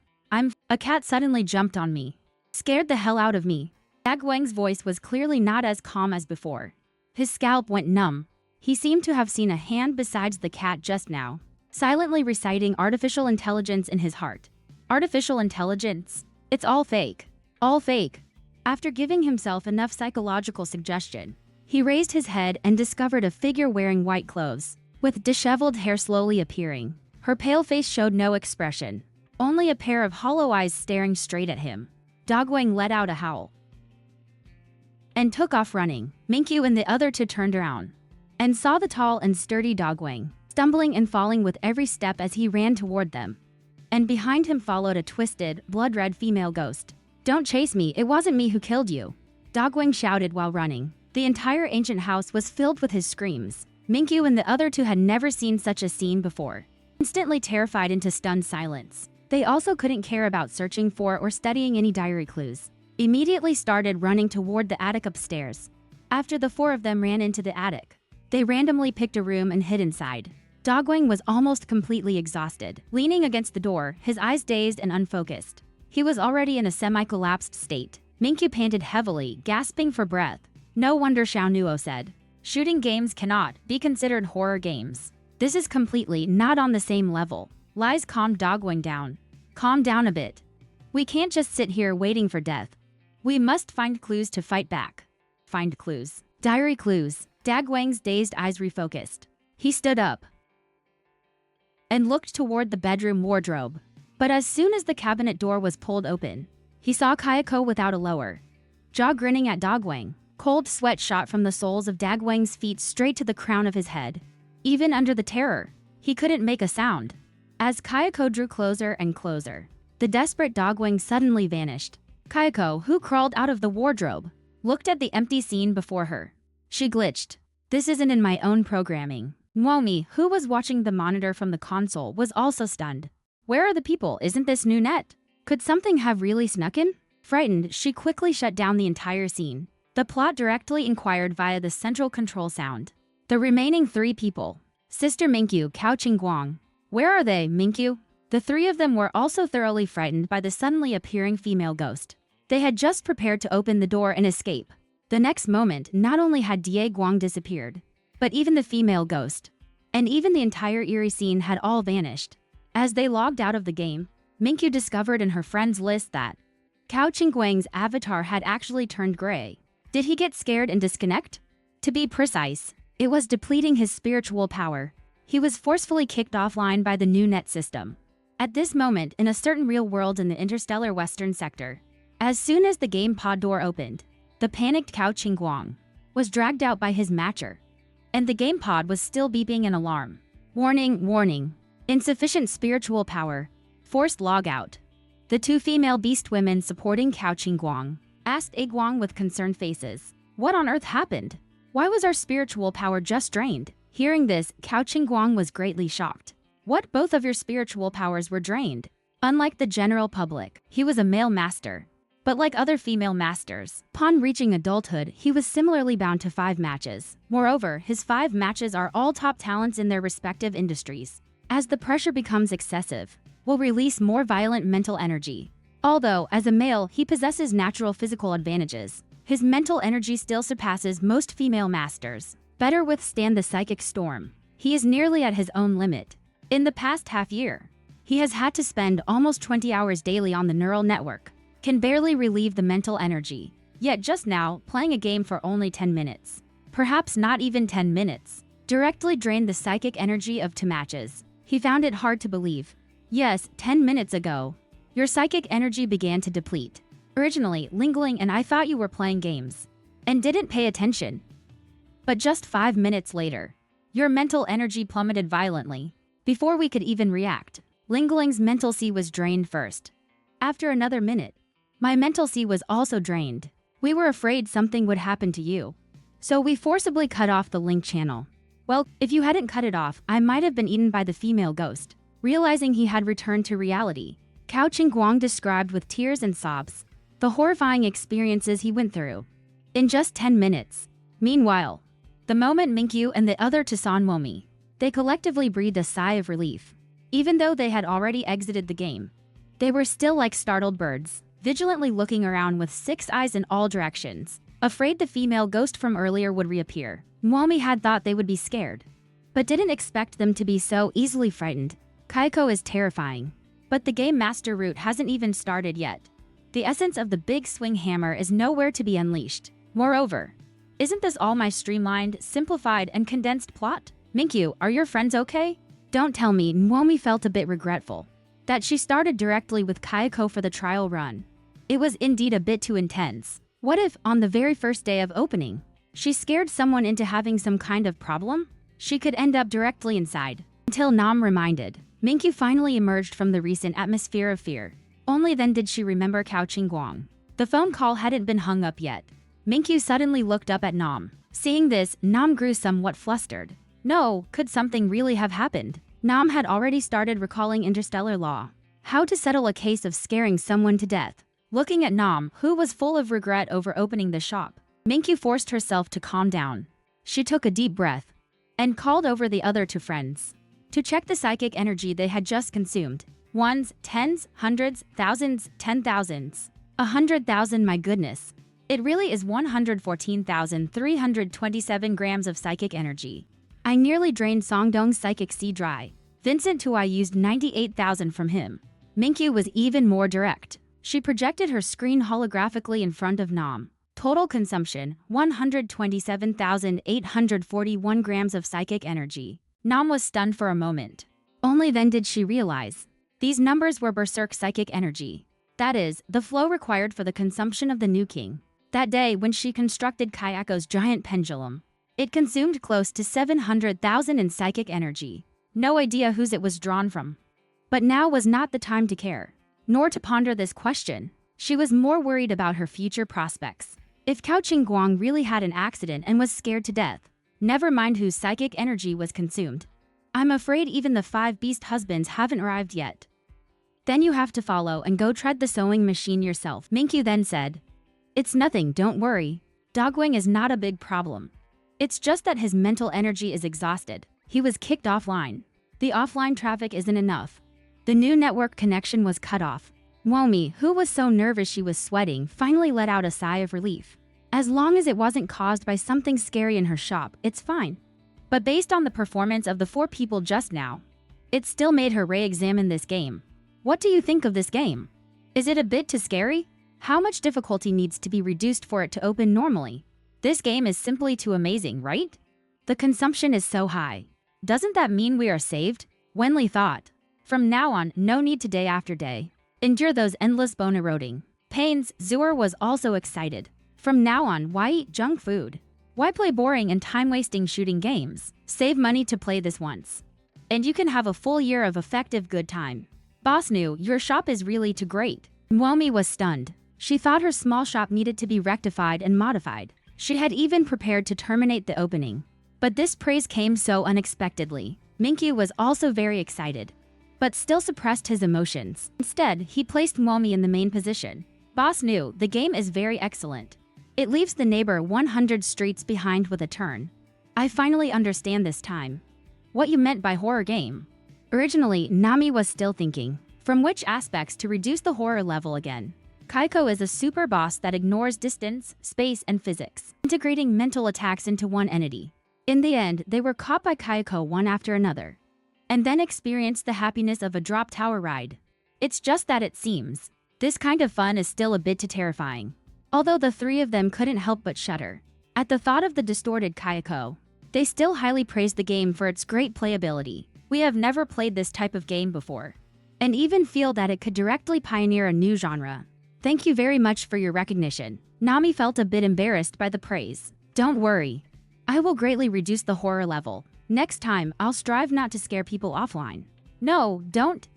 A cat suddenly jumped on me. Scared the hell out of me." Dagwang's voice was clearly not as calm as before. His scalp went numb. He seemed to have seen a hand besides the cat just now, silently reciting artificial intelligence in his heart. Artificial intelligence? It's all fake. All fake. After giving himself enough psychological suggestion, he raised his head and discovered a figure wearing white clothes, with disheveled hair slowly appearing. Her pale face showed no expression, only a pair of hollow eyes staring straight at him. Dogwang let out a howl and took off running. Minkyu and the other 2 turned around and saw the tall and sturdy Dogwang stumbling and falling with every step as he ran toward them. And behind him followed a twisted, blood-red female ghost. "Don't chase me, it wasn't me who killed you," Dogwang shouted while running. The entire ancient house was filled with his screams. Minkyu and the other 2 had never seen such a scene before. Instantly terrified into stunned silence. They also couldn't care about searching for or studying any diary clues. Immediately started running toward the attic upstairs. After the 4 of them ran into the attic, they randomly picked a room and hid inside. Dogwang was almost completely exhausted, leaning against the door, his eyes dazed and unfocused. He was already in a semi-collapsed state. Minkyu panted heavily, gasping for breath. No wonder Xiao Nuo said, "Shooting games cannot be considered horror games. This is completely not on the same level." Lies calmed Dogwang down. "Calm down a bit. We can't just sit here waiting for death. We must find clues to fight back." Find clues. Diary clues. Dagwang's dazed eyes refocused. He stood up and looked toward the bedroom wardrobe. But as soon as the cabinet door was pulled open, he saw Kayako without a lower jaw grinning at Dogwang. Cold sweat shot from the soles of Dagwang's feet straight to the crown of his head. Even under the terror, he couldn't make a sound. As Kayako drew closer and closer, the desperate Dogwang suddenly vanished. Kayako, who crawled out of the wardrobe, looked at the empty scene before her. She glitched. This isn't in my own programming. Mwomi, who was watching the monitor from the console, was also stunned. Where are the people? Isn't this new net? Could something have really snuck in? Frightened, she quickly shut down the entire scene. The plot directly inquired via the central control sound. The remaining 3 people. Sister Minkyu, Cao Qingguang. Where are they, Minkyu? The 3 of them were also thoroughly frightened by the suddenly appearing female ghost. They had just prepared to open the door and escape. The next moment, not only had Die Guang disappeared, but even the female ghost. And even the entire eerie scene had all vanished. As they logged out of the game, Minkyu discovered in her friends list that Cao Qingguang's avatar had actually turned gray. Did he get scared and disconnect? To be precise, it was depleting his spiritual power. He was forcefully kicked offline by the new net system. At this moment, in a certain real world in the interstellar western sector, as soon as the game pod door opened, the panicked Cao Qingguang was dragged out by his matcher, and the game pod was still beeping an alarm. Warning, warning. Insufficient spiritual power. Forced log out. The 2 female beast women supporting Cao Qingguang asked A Guang with concerned faces. What on earth happened? Why was our spiritual power just drained? Hearing this, Cao Qingguang was greatly shocked. What? Both of your spiritual powers were drained? Unlike the general public, he was a male master. But like other female masters, upon reaching adulthood, he was similarly bound to 5 matches. Moreover, his 5 matches are all top talents in their respective industries. As the pressure becomes excessive, will release more violent mental energy. Although, as a male, he possesses natural physical advantages, his mental energy still surpasses most female masters. Better withstand the psychic storm. He is nearly at his own limit. In the past half year, he has had to spend almost 20 hours daily on the neural network. Can barely relieve the mental energy. Yet just now, playing a game for only 10 minutes, perhaps not even 10 minutes, directly drained the psychic energy of 2 matches. He found it hard to believe. Yes, 10 minutes ago, your psychic energy began to deplete. Originally, Lingling and I thought you were playing games and didn't pay attention. But just 5 minutes later, your mental energy plummeted violently. Before we could even react, Lingling's mental sea was drained first. After another minute, my mental sea was also drained. We were afraid something would happen to you, so we forcibly cut off the link channel. Well, if you hadn't cut it off, I might have been eaten by the female ghost. Realizing he had returned to reality, Cao Qingguang described with tears and sobs the horrifying experiences he went through in just 10 minutes. Meanwhile, the moment Minkyu and the other Tosan Womi, they collectively breathed a sigh of relief. Even though they had already exited the game, they were still like startled birds, vigilantly looking around with 6 eyes in all directions, afraid the female ghost from earlier would reappear. Mwomi had thought they would be scared, but didn't expect them to be so easily frightened. Kaiko is terrifying, but the game master route hasn't even started yet. The essence of the big swing hammer is nowhere to be unleashed. Moreover, isn't this all my streamlined, simplified, and condensed plot? Minkyu, are your friends okay? Don't tell me. Mwomi felt a bit regretful that she started directly with Kaiko for the trial run. It was indeed a bit too intense. What if, on the very first day of opening, she scared someone into having some kind of problem? She could end up directly inside. Until Nam reminded, Minkyu finally emerged from the recent atmosphere of fear. Only then did she remember Cao Qingguang. The phone call hadn't been hung up yet. Minkyu suddenly looked up at Nam. Seeing this, Nam grew somewhat flustered. No, could something really have happened? Nam had already started recalling interstellar law. How to settle a case of scaring someone to death. Looking at Nam, who was full of regret over opening the shop, Minkyu forced herself to calm down. She took a deep breath and called over the other 2 friends to check the psychic energy they had just consumed. Ones, tens, hundreds, thousands, 10,000s. 100,000, my goodness. It really is 114,327 grams of psychic energy. I nearly drained Songdong's psychic sea dry. Vincent too, I used 98,000 from him. Minkyu was even more direct. She projected her screen holographically in front of Nam. Total consumption, 127,841 grams of psychic energy. Nam was stunned for a moment. Only then did she realize these numbers were berserk psychic energy. That is, the flow required for the consumption of the new king. That day when she constructed Kayako's giant pendulum, it consumed close to 700,000 in psychic energy. No idea whose it was drawn from. But now was not the time to care, nor to ponder this question. She was more worried about her future prospects. If Cao Qingguang really had an accident and was scared to death, never mind whose psychic energy was consumed. I'm afraid even the 5 beast husbands haven't arrived yet. Then you have to follow and go tread the sewing machine yourself, Minkyu then said. It's nothing, don't worry. Dogwing is not a big problem. It's just that his mental energy is exhausted. He was kicked offline. The offline traffic isn't enough. The new network connection was cut off. Womi, who was so nervous she was sweating, finally let out a sigh of relief. As long as it wasn't caused by something scary in her shop, it's fine. But based on the performance of the 4 people just now, it still made her re-examine this game. What do you think of this game? Is it a bit too scary? How much difficulty needs to be reduced for it to open normally? This game is simply too amazing, right? The consumption is so high. Doesn't that mean we are saved? Wenli thought. From now on, no need to day after day endure those endless bone eroding pains. Zuer was also excited. From now on, why eat junk food? Why play boring and time-wasting shooting games? Save money to play this once. And you can have a full year of effective good time. Boss knew, your shop is really too great. Mwomi was stunned. She thought her small shop needed to be rectified and modified. She had even prepared to terminate the opening. But this praise came so unexpectedly. Minkyu was also very excited, but still suppressed his emotions. Instead, he placed Mwomi in the main position. Boss knew, the game is very excellent. It leaves the neighbor 100 streets behind with a turn. I finally understand this time what you meant by horror game. Originally, Nami was still thinking from which aspects to reduce the horror level again. Kaiko is a super boss that ignores distance, space, and physics, integrating mental attacks into one entity. In the end, they were caught by Kaiko one after another, and then experienced the happiness of a drop tower ride. It's just that it seems this kind of fun is still a bit too terrifying. Although the 3 of them couldn't help but shudder at the thought of the distorted Kaiko, they still highly praised the game for its great playability. We have never played this type of game before, and even feel that it could directly pioneer a new genre. Thank you very much for your recognition. Nami felt a bit embarrassed by the praise. Don't worry. I will greatly reduce the horror level. Next time, I'll strive not to scare people offline. No, don't.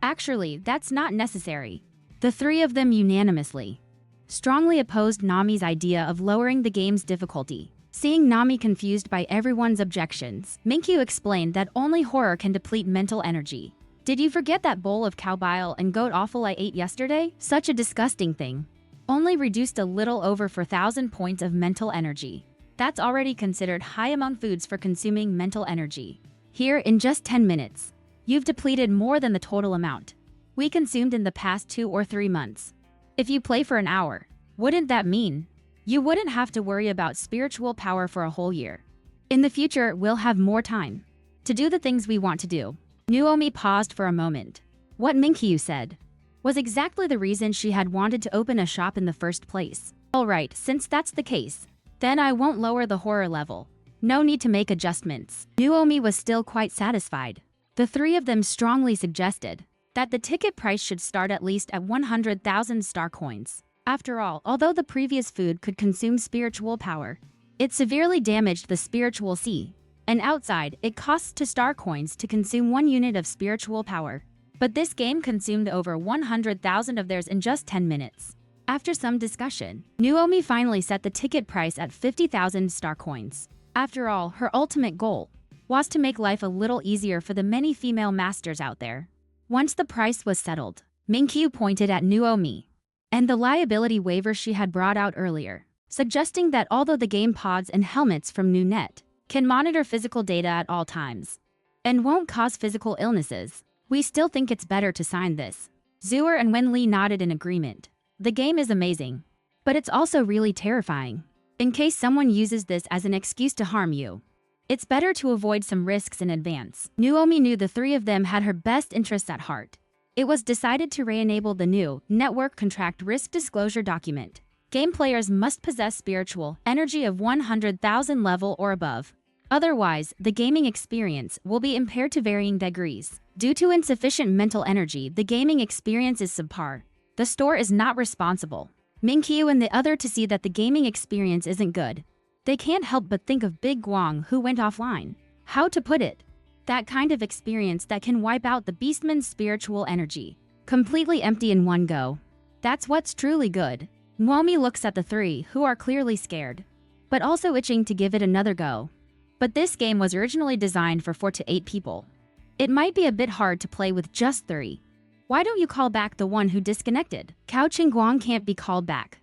Actually, that's not necessary. The 3 of them unanimously strongly opposed Nami's idea of lowering the game's difficulty. Seeing Nami confused by everyone's objections, Minkyu explained that only horror can deplete mental energy. Did you forget that bowl of cow bile and goat offal I ate yesterday? Such a disgusting thing. Only reduced a little over 4,000 points of mental energy. That's already considered high among foods for consuming mental energy. Here, in just 10 minutes, you've depleted more than the total amount we consumed in the past 2 or 3 months. If you play for an hour, wouldn't that mean you wouldn't have to worry about spiritual power for a whole year? In the future, we'll have more time to do the things we want to do. Nuomi paused for a moment. What Minkyu said was exactly the reason she had wanted to open a shop in the first place. Alright, since that's the case, then I won't lower the horror level. No need to make adjustments. Nuomi was still quite satisfied. The 3 of them strongly suggested that the ticket price should start at least at 100,000 star coins. After all, although the previous food could consume spiritual power, it severely damaged the spiritual sea. And outside, it costs 2 star coins to consume 1 unit of spiritual power. But this game consumed over 100,000 of theirs in just 10 minutes. After some discussion, Nuomi finally set the ticket price at 50,000 star coins. After all, her ultimate goal was to make life a little easier for the many female masters out there. Once the price was settled, Minkyu pointed at Nuomi and the liability waiver she had brought out earlier, suggesting that although the game pods and helmets from NewNet can monitor physical data at all times and won't cause physical illnesses, we still think it's better to sign this. Zuer and Wenli nodded in agreement. The game is amazing, but it's also really terrifying. In case someone uses this as an excuse to harm you, it's better to avoid some risks in advance. Nuomi knew the 3 of them had her best interests at heart. It was decided to re-enable the new network contract risk disclosure document. Game players must possess spiritual energy of 100,000 level or above. Otherwise, the gaming experience will be impaired to varying degrees. Due to insufficient mental energy, the gaming experience is subpar. The store is not responsible. Minkyu and the other to see that the gaming experience isn't good. They can't help but think of Big Guang who went offline. How to put it? That kind of experience that can wipe out the beastman's spiritual energy. Completely empty in one go. That's what's truly good. Mwomi looks at the 3 who are clearly scared, but also itching to give it another go. But this game was originally designed for 4 to 8 people. It might be a bit hard to play with just 3. Why don't you call back the one who disconnected? Cao Qingguang can't be called back.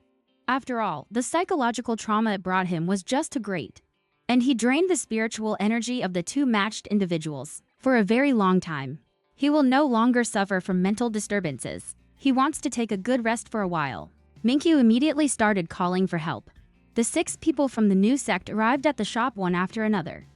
After all, the psychological trauma it brought him was just too great. And he drained the spiritual energy of the 2 matched individuals for a very long time. He will no longer suffer from mental disturbances. He wants to take a good rest for a while. Minkyu immediately started calling for help. The 6 people from the new sect arrived at the shop one after another.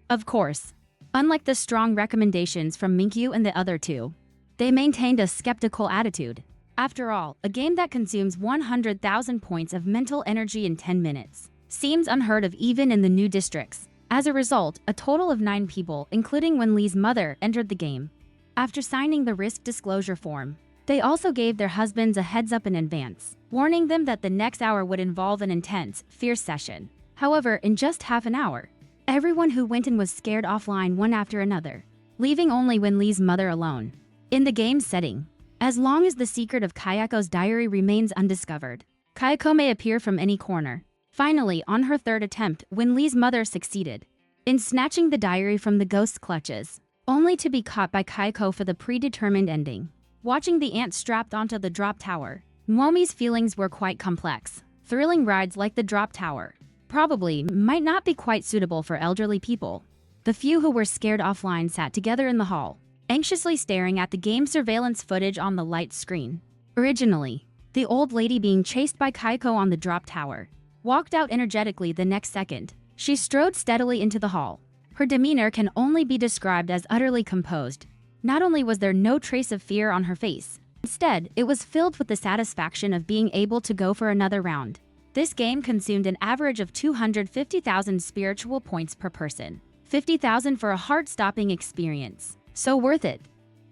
Of course, unlike the strong recommendations from Minkyu and the other 2, they maintained a skeptical attitude. After all, a game that consumes 100,000 points of mental energy in 10 minutes seems unheard of even in the new districts. As a result, a total of 9 people, including Wenli's mother, entered the game. After signing the risk disclosure form, they also gave their husbands a heads up in advance, warning them that the next hour would involve an intense, fierce session. However, in just half an hour, everyone who went in was scared offline one after another, leaving only Wenli's mother alone. In the game's setting, as long as the secret of Kayako's diary remains undiscovered, Kayako may appear from any corner. Finally, on her 3rd attempt, Wenli's mother succeeded in snatching the diary from the ghost's clutches, only to be caught by Kayako for the predetermined ending. Watching the ant strapped onto the drop tower, Momi's feelings were quite complex. Thrilling rides like the drop tower probably might not be quite suitable for elderly people. The few who were scared offline sat together in the hall, anxiously staring at the game surveillance footage on the light screen. Originally, the old lady being chased by Kayako on the drop tower walked out energetically the next second. She strode steadily into the hall. Her demeanor can only be described as utterly composed. Not only was there no trace of fear on her face, instead, it was filled with the satisfaction of being able to go for another round. This game consumed an average of 250,000 spiritual points per person. 50,000 for a heart-stopping experience. So worth it.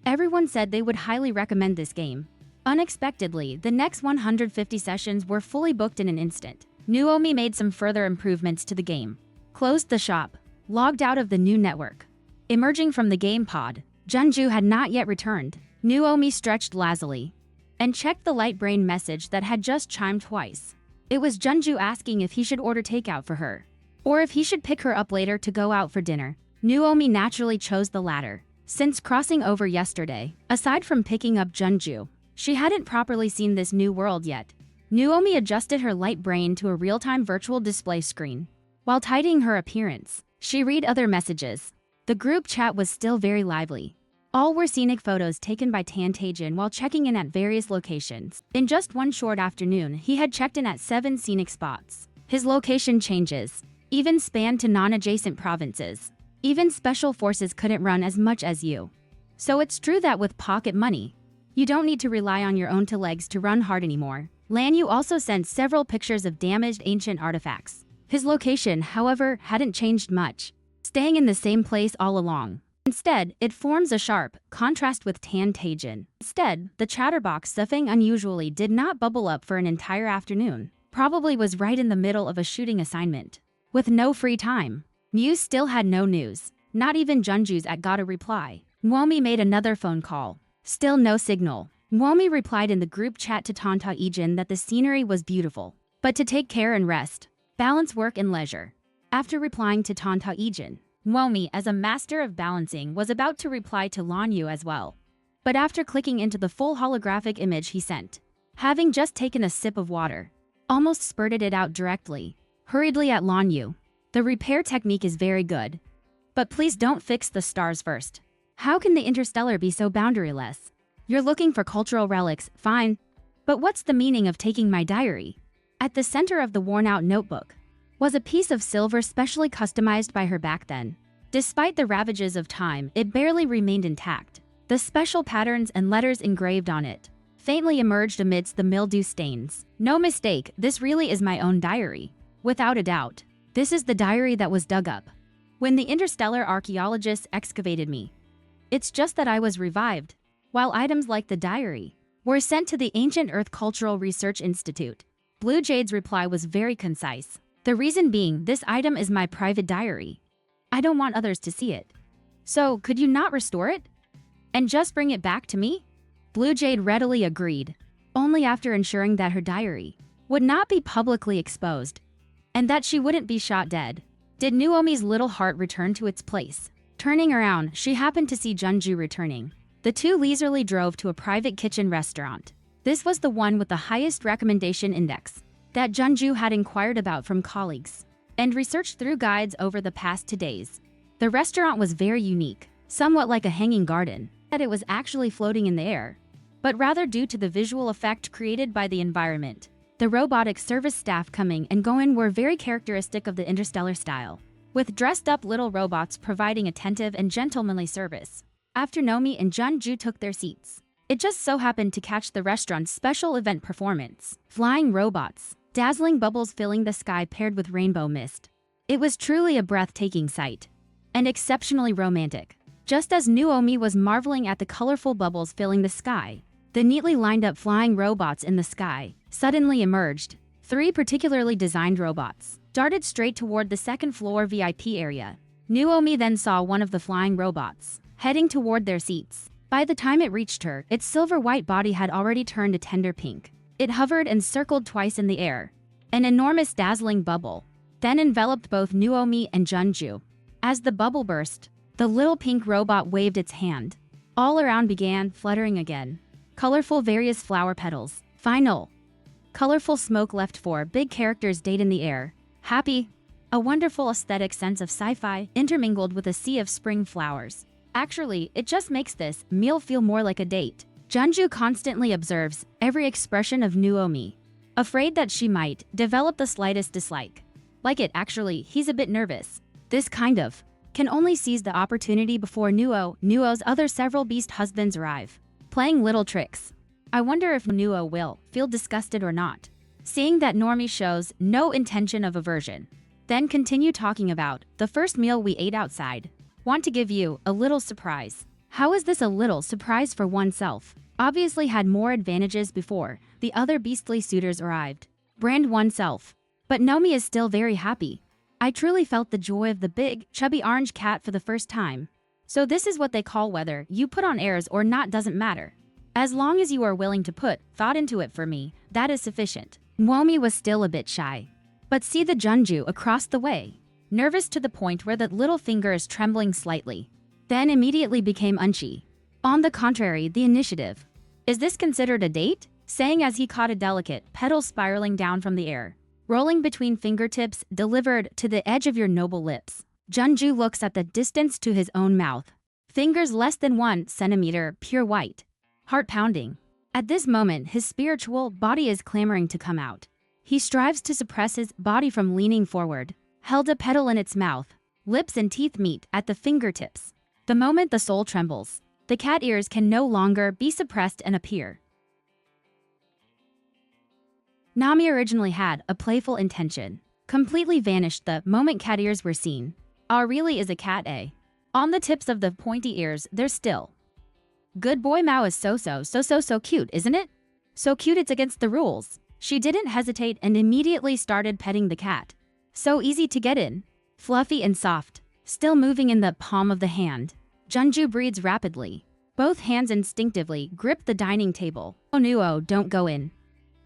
Everyone said they would highly recommend this game. Unexpectedly, the next 150 sessions were fully booked in an instant. Nuomi made some further improvements to the game, closed the shop, logged out of the new network. Emerging from the game pod, Junju had not yet returned. Nuomi stretched lazily and checked the light brain message that had just chimed twice. It was Junju asking if he should order takeout for her, or if he should pick her up later to go out for dinner. Nuomi naturally chose the latter. Since crossing over yesterday, aside from picking up Junju, she hadn't properly seen this new world yet. Nuomi adjusted her light brain to a real-time virtual display screen. While tidying her appearance, she read other messages. The group chat was still very lively. All were scenic photos taken by Tan Taejin while checking in at various locations. In just one short afternoon, he had checked in at 7 scenic spots. His location changes even spanned to non-adjacent provinces. Even special forces couldn't run as much as you. So it's true that with pocket money, you don't need to rely on your own 2 legs to run hard anymore. Lan Yu also sent several pictures of damaged ancient artifacts. His location, however, hadn't changed much, staying in the same place all along. Instead, it forms a sharp contrast with Tan Taejin. Instead, the chatterbox Sufeng unusually did not bubble up for an entire afternoon. Probably was right in the middle of a shooting assignment, with no free time. Muse still had no news. Not even Junju's got a reply. Mwomi made another phone call. Still no signal. Mwomi replied in the group chat to Tan Taejin that the scenery was beautiful, but to take care and rest, balance work and leisure. After replying to Tan Taejin, Mwomi, as a master of balancing, was about to reply to Lan Yu as well. But after clicking into the full holographic image he sent, having just taken a sip of water, almost spurted it out directly, hurriedly at Lan Yu. The repair technique is very good, but please don't fix the stars first. How can the interstellar be so boundaryless? You're looking for cultural relics, fine. But what's the meaning of taking my diary? At the center of the worn-out notebook was a piece of silver specially customized by her back then. Despite the ravages of time, it barely remained intact. The special patterns and letters engraved on it faintly emerged amidst the mildew stains. No mistake, this really is my own diary. Without a doubt, this is the diary that was dug up when the interstellar archaeologists excavated me. It's just that I was revived, while items like the diary were sent to the Ancient Earth Cultural Research Institute. Blue Jade's reply was very concise. The reason being, this item is my private diary. I don't want others to see it. So, could you not restore it? And just bring it back to me? Blue Jade readily agreed, only after ensuring that her diary would not be publicly exposed, and that she wouldn't be shot dead. Did Nuomi's little heart return to its place? Turning around, she happened to see Junju returning. The two leisurely drove to a private kitchen restaurant. This was the one with the highest recommendation index that Junju had inquired about from colleagues and researched through guides over the past 2 days. The restaurant was very unique, somewhat like a hanging garden, that it was actually floating in the air, but rather due to the visual effect created by the environment. The robotic service staff coming and going were very characteristic of the interstellar style, with dressed-up little robots providing attentive and gentlemanly service. After Nomi and Junju took their seats, it just so happened to catch the restaurant's special event performance. Flying robots, dazzling bubbles filling the sky paired with rainbow mist. It was truly a breathtaking sight, and exceptionally romantic. Just as Nuomi was marveling at the colorful bubbles filling the sky, the neatly lined up flying robots in the sky suddenly emerged. 3 particularly designed robots darted straight toward the second-floor VIP area. Nuomi then saw one of the flying robots heading toward their seats. By the time it reached her, its silver-white body had already turned a tender pink. It hovered and circled twice in the air. An enormous dazzling bubble then enveloped both Nuomi and Junju. As the bubble burst, the little pink robot waved its hand. All around began fluttering again. Colorful various flower petals. Final. Colorful smoke left 4 big characters date in the air. Happy. A wonderful aesthetic sense of sci-fi intermingled with a sea of spring flowers. Actually, it just makes this meal feel more like a date. Junju constantly observes every expression of Nuomi, afraid that she might develop the slightest dislike. Like it actually, he's a bit nervous. This kind of can only seize the opportunity before Nuo's other several beast husbands arrive, playing little tricks. I wonder if Nuo will feel disgusted or not, seeing that Normie shows no intention of aversion. Then continue talking about the first meal we ate outside. Want to give you a little surprise. How is this a little surprise for oneself? Obviously had more advantages before the other beastly suitors arrived. Brand oneself. But Nomi is still very happy. I truly felt the joy of the big, chubby orange cat for the first time. So this is what they call whether you put on airs or not doesn't matter. As long as you are willing to put thought into it for me, that is sufficient. Nomi was still a bit shy. But see the Junju across the way. Nervous to the point where the little finger is trembling slightly. Then immediately became unchy. On the contrary, the initiative. Is this considered a date? Saying as he caught a delicate petal spiraling down from the air, rolling between fingertips, delivered to the edge of your noble lips. Junju looks at the distance to his own mouth. Fingers less than 1 centimeter, pure white. Heart pounding. At this moment, his spiritual body is clamoring to come out. He strives to suppress his body from leaning forward. Held a petal in its mouth. Lips and teeth meet at the fingertips. The moment the soul trembles, the cat ears can no longer be suppressed and appear. Nami originally had a playful intention. Completely vanished the moment cat ears were seen. Ah, really is a cat, eh? On the tips of the pointy ears, there's still. Good boy Mao is so cute, isn't it? So cute it's against the rules. She didn't hesitate and immediately started petting the cat. So easy to get in. Fluffy and soft. Still moving in the palm of the hand. Junju breathes rapidly. Both hands instinctively grip the dining table. Oh Nuo, don't go in.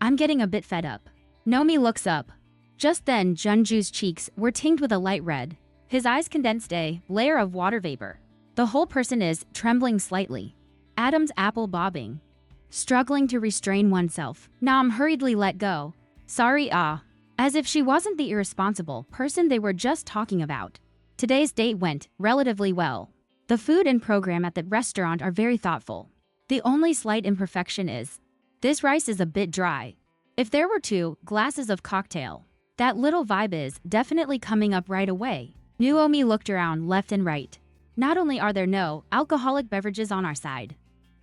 I'm getting a bit fed up. Nomi looks up. Just then, Junju's cheeks were tinged with a light red. His eyes condensed a layer of water vapor. The whole person is trembling slightly. Adam's apple bobbing. Struggling to restrain oneself. Nam hurriedly let go. Sorry, as if she wasn't the irresponsible person they were just talking about. Today's date went relatively well. The food and program at the restaurant are very thoughtful. The only slight imperfection is, this rice is a bit dry. If there were 2 glasses of cocktail, that little vibe is definitely coming up right away. Nuomi looked around left and right. Not only are there no alcoholic beverages on our side,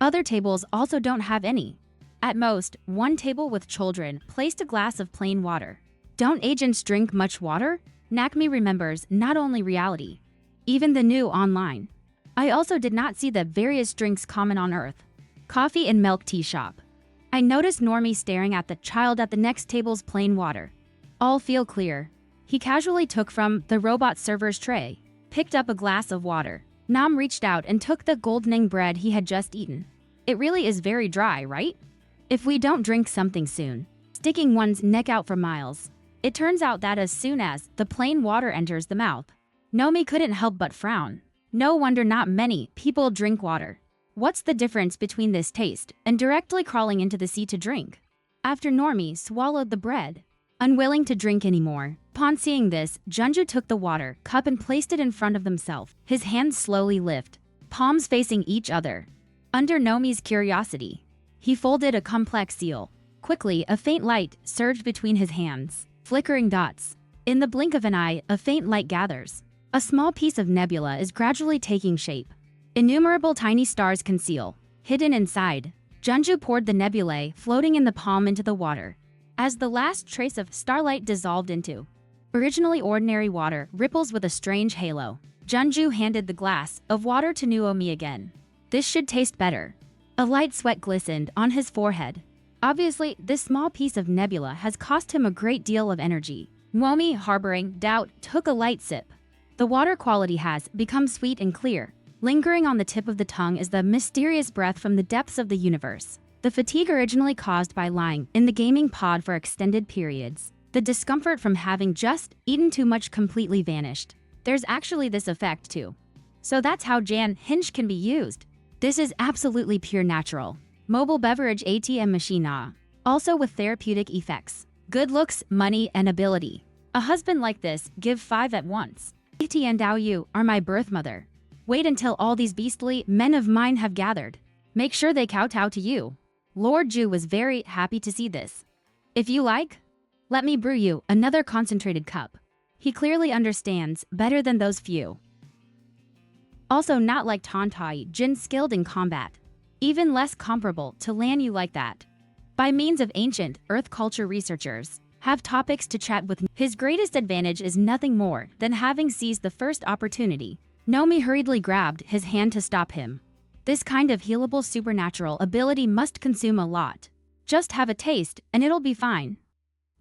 other tables also don't have any. At most, one table with children placed a glass of plain water. Don't agents drink much water? Nakmi remembers not only reality, even the new online. I also did not see the various drinks common on Earth. Coffee and milk tea shop. I noticed Normie staring at the child at the next table's plain water. All feel clear. He casually took from the robot server's tray, picked up a glass of water. Nam reached out and took the goldening bread he had just eaten. It really is very dry, right? If we don't drink something soon, sticking one's neck out for miles. It turns out that as soon as the plain water enters the mouth, Nomi couldn't help but frown. No wonder not many people drink water. What's the difference between this taste and directly crawling into the sea to drink? After Normie swallowed the bread, unwilling to drink anymore, upon seeing this, Junju took the water cup and placed it in front of himself. His hands slowly lift, palms facing each other. Under Nomi's curiosity, he folded a complex seal. Quickly, a faint light surged between his hands, flickering dots. In the blink of an eye, a faint light gathers. A small piece of nebula is gradually taking shape. Innumerable tiny stars conceal. Hidden inside, Junju poured the nebulae floating in the palm into the water. As the last trace of starlight dissolved into originally ordinary water ripples with a strange halo, Junju handed the glass of water to Nuomi again. This should taste better. A light sweat glistened on his forehead. Obviously, this small piece of nebula has cost him a great deal of energy. Nuomi, harboring doubt, took a light sip. The water quality has become sweet and clear. Lingering on the tip of the tongue is the mysterious breath from the depths of the universe. The fatigue originally caused by lying in the gaming pod for extended periods. The discomfort from having just eaten too much completely vanished. There's actually this effect too. So that's how Jan Hinge can be used. This is absolutely pure natural. Mobile beverage ATM machine also with therapeutic effects. Good looks, money, and ability. A husband like this, give 5 at once. Iti and Dao Yu are my birth mother. Wait until all these beastly men of mine have gathered. Make sure they kowtow to you. Lord Ju was very happy to see this. If you like, let me brew you another concentrated cup. He clearly understands better than those few. Also not like Tantai Jin skilled in combat. Even less comparable to Lan Yu like that. By means of ancient earth culture researchers, have topics to chat with. His greatest advantage is nothing more than having seized the first opportunity. Nomi hurriedly grabbed his hand to stop him. This kind of healable supernatural ability must consume a lot. Just have a taste and it'll be fine.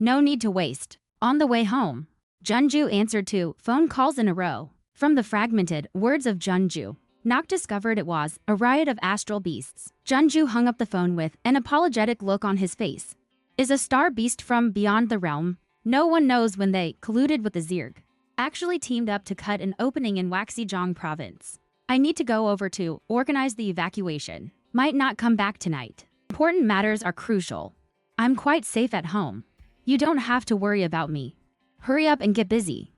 No need to waste. On the way home, Junju answered 2 phone calls in a row. From the fragmented words of Junju, Nock discovered it was a riot of astral beasts. Junju hung up the phone with an apologetic look on his face. Is a star beast from beyond the realm? No one knows when they colluded with the Zerg. Actually teamed up to cut an opening in Waxijong province. I need to go over to organize the evacuation. Might not come back tonight. Important matters are crucial. I'm quite safe at home. You don't have to worry about me. Hurry up and get busy.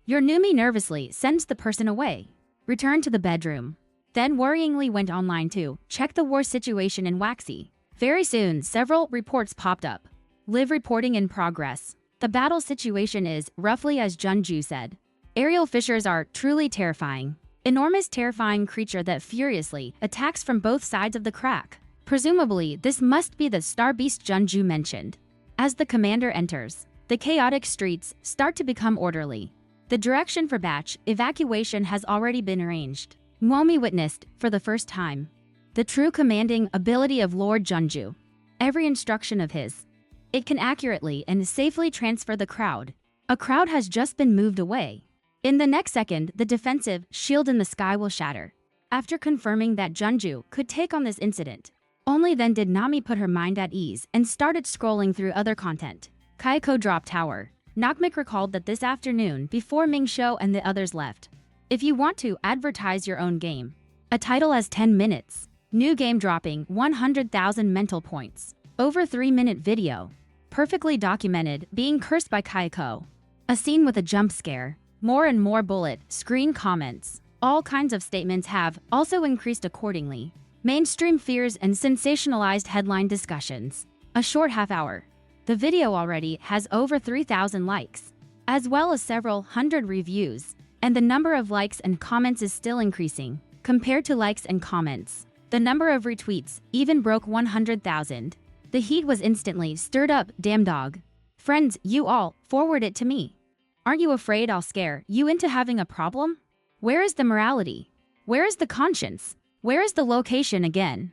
Your Numi nervously sends the person away. Returned to the bedroom. Then worryingly went online to check the war situation in Waxy. Very soon, several reports popped up. Live reporting in progress. The battle situation is roughly as Junju said. Aerial fissures are truly terrifying. Enormous terrifying creature that furiously attacks from both sides of the crack. Presumably, this must be the star beast Junju mentioned. As the commander enters, the chaotic streets start to become orderly. The direction for batch evacuation has already been arranged. Muomi witnessed, for the first time, the true commanding ability of Lord Junju. Every instruction of his. It can accurately and safely transfer the crowd. A crowd has just been moved away. In the next second, the defensive shield in the sky will shatter. After confirming that Junju could take on this incident, only then did Nami put her mind at ease and started scrolling through other content. Kaiko Drop Tower. Nakmik recalled that this afternoon, before Ming Shou and the others left, if you want to advertise your own game, a title as 10 minutes, new game dropping 100,000 mental points, over 3-minute video, perfectly documented, being cursed by Kaiko, a scene with a jump scare, more and more bullet screen comments, all kinds of statements have also increased accordingly, mainstream fears and sensationalized headline discussions, a short half hour. The video already has over 3,000 likes, as well as several hundred reviews, and the number of likes and comments is still increasing. Compared to likes and comments, the number of retweets even broke 100,000. The heat was instantly stirred up, damn dog. Friends, you all, forward it to me. Aren't you afraid I'll scare you into having a problem? Where is the morality? Where is the conscience? Where is the location again?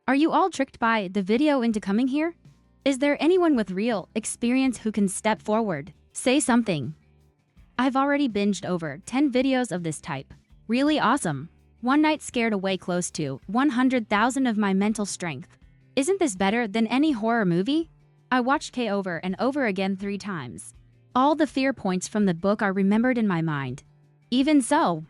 Are you all tricked by the video into coming here? Is there anyone with real experience who can step forward? Say something. I've already binged over 10 videos of this type. Really awesome. One night scared away close to 100,000 of my mental strength. Isn't this better than any horror movie? I watched K over and over again 3 times. All the fear points from the book are remembered in my mind. Even so,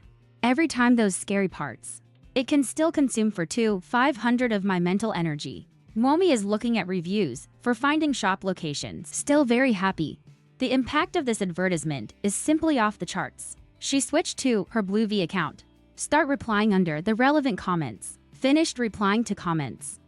every time those scary parts, it can still consume for 500 of my mental energy. Momi is looking at reviews for finding shop locations, still very happy. The impact of this advertisement is simply off the charts. She switched to her Blue V account. Start replying under the relevant comments. Finished replying to comments.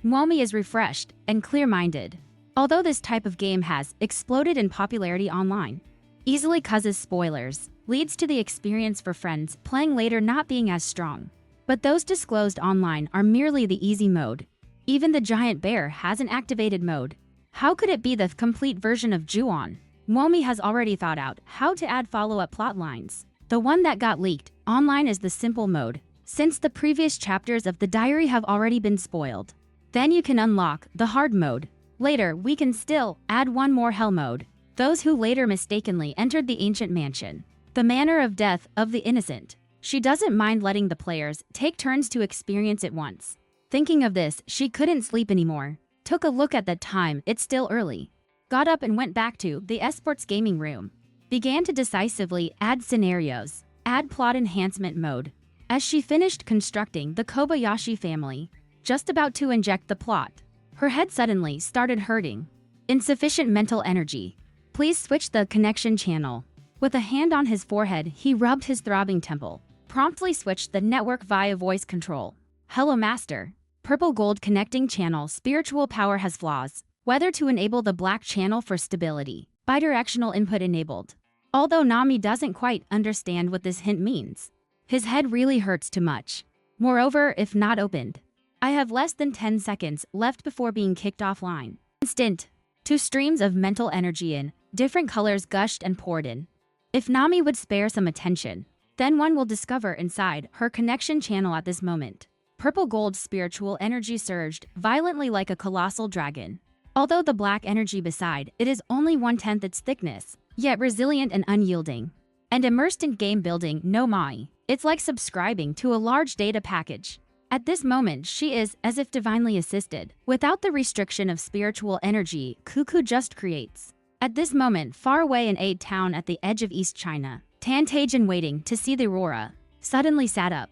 Momi is refreshed and clear-minded. Although this type of game has exploded in popularity online, easily causes spoilers, leads to the experience for friends playing later not being as strong. But those disclosed online are merely the easy mode. Even the giant bear has an activated mode. How could it be the complete version of Ju-on? Momi has already thought out how to add follow-up plot lines. The one that got leaked online is the simple mode, since the previous chapters of the diary have already been spoiled. Then you can unlock the hard mode. Later, we can still add one more hell mode. Those who later mistakenly entered the ancient mansion. The manner of death of the innocent. She doesn't mind letting the players take turns to experience it once. Thinking of this, she couldn't sleep anymore. Took a look at the time, it's still early. Got up and went back to the esports gaming room. Began to decisively add scenarios, add plot enhancement mode. As she finished constructing the Kobayashi family, just about to inject the plot, her head suddenly started hurting. Insufficient mental energy. Please switch the connection channel. With a hand on his forehead, he rubbed his throbbing temple. Promptly switched the network via voice control. Hello Master. Purple gold connecting channel. Spiritual power has flaws. Whether to enable the black channel for stability. Bidirectional input enabled. Although Nami doesn't quite understand what this hint means. His head really hurts too much. Moreover, if not opened, I have less than 10 seconds left before being kicked offline. Instant. 2 streams of mental energy in different colors gushed and poured in. If Nami would spare some attention, then one will discover inside her connection channel at this moment. Purple gold spiritual energy surged violently like a colossal dragon. Although the black energy beside it is only 1/10 its thickness, yet resilient and unyielding. And immersed in game building, no mai. It's like subscribing to a large data package. At this moment, she is as if divinely assisted. Without the restriction of spiritual energy, Cuckoo just creates. At this moment, far away in a town at the edge of East China, Tantajan waiting to see the aurora, suddenly sat up.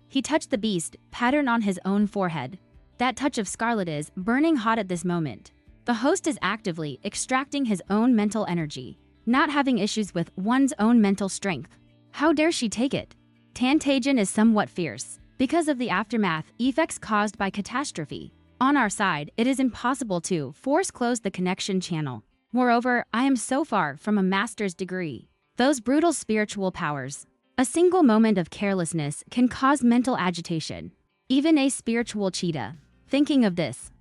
He touched the beast pattern on his own forehead. That touch of scarlet is burning hot at this moment. The host is actively extracting his own mental energy, not having issues with one's own mental strength. How dare she take it? Tantajan is somewhat fierce, because of the aftermath effects caused by catastrophe. On our side, it is impossible to force close the connection channel. Moreover, I am so far from a master's degree. Those brutal spiritual powers. A single moment of carelessness can cause mental agitation. Even a spiritual cheetah. Thinking of this,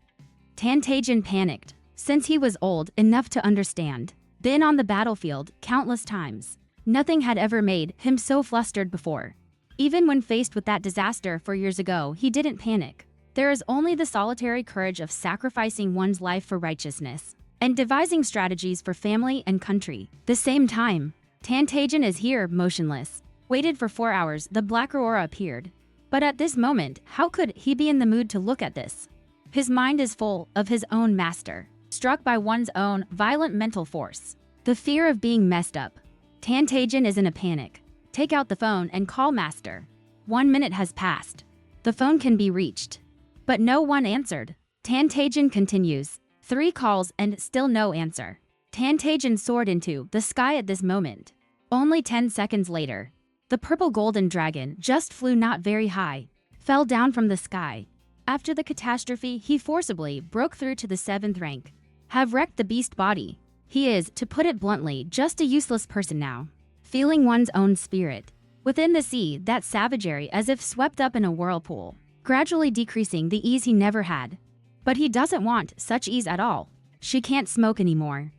Tantajan panicked, since he was old enough to understand. Been on the battlefield countless times. Nothing had ever made him so flustered before. Even when faced with that disaster 4 years ago, he didn't panic. There is only the solitary courage of sacrificing one's life for righteousness and devising strategies for family and country. The same time, Tantajan is here, motionless. Waited for 4 hours, the black aurora appeared. But at this moment, how could he be in the mood to look at this? His mind is full of his own master, struck by one's own violent mental force. The fear of being messed up. Tantajan is in a panic. Take out the phone and call Master. 1 minute has passed. The phone can be reached. But no one answered. Tantajan continues. 3 calls and still no answer. Tantajan soared into the sky at this moment. Only 10 seconds later, the purple golden dragon just flew not very high, fell down from the sky. After the catastrophe, he forcibly broke through to the 7th rank. Have wrecked the beast body. He is, to put it bluntly, just a useless person now. Feeling one's own spirit. Within the sea, that savagery as if swept up in a whirlpool, gradually decreasing the ease he never had. But he doesn't want such ease at all. She can't smoke anymore.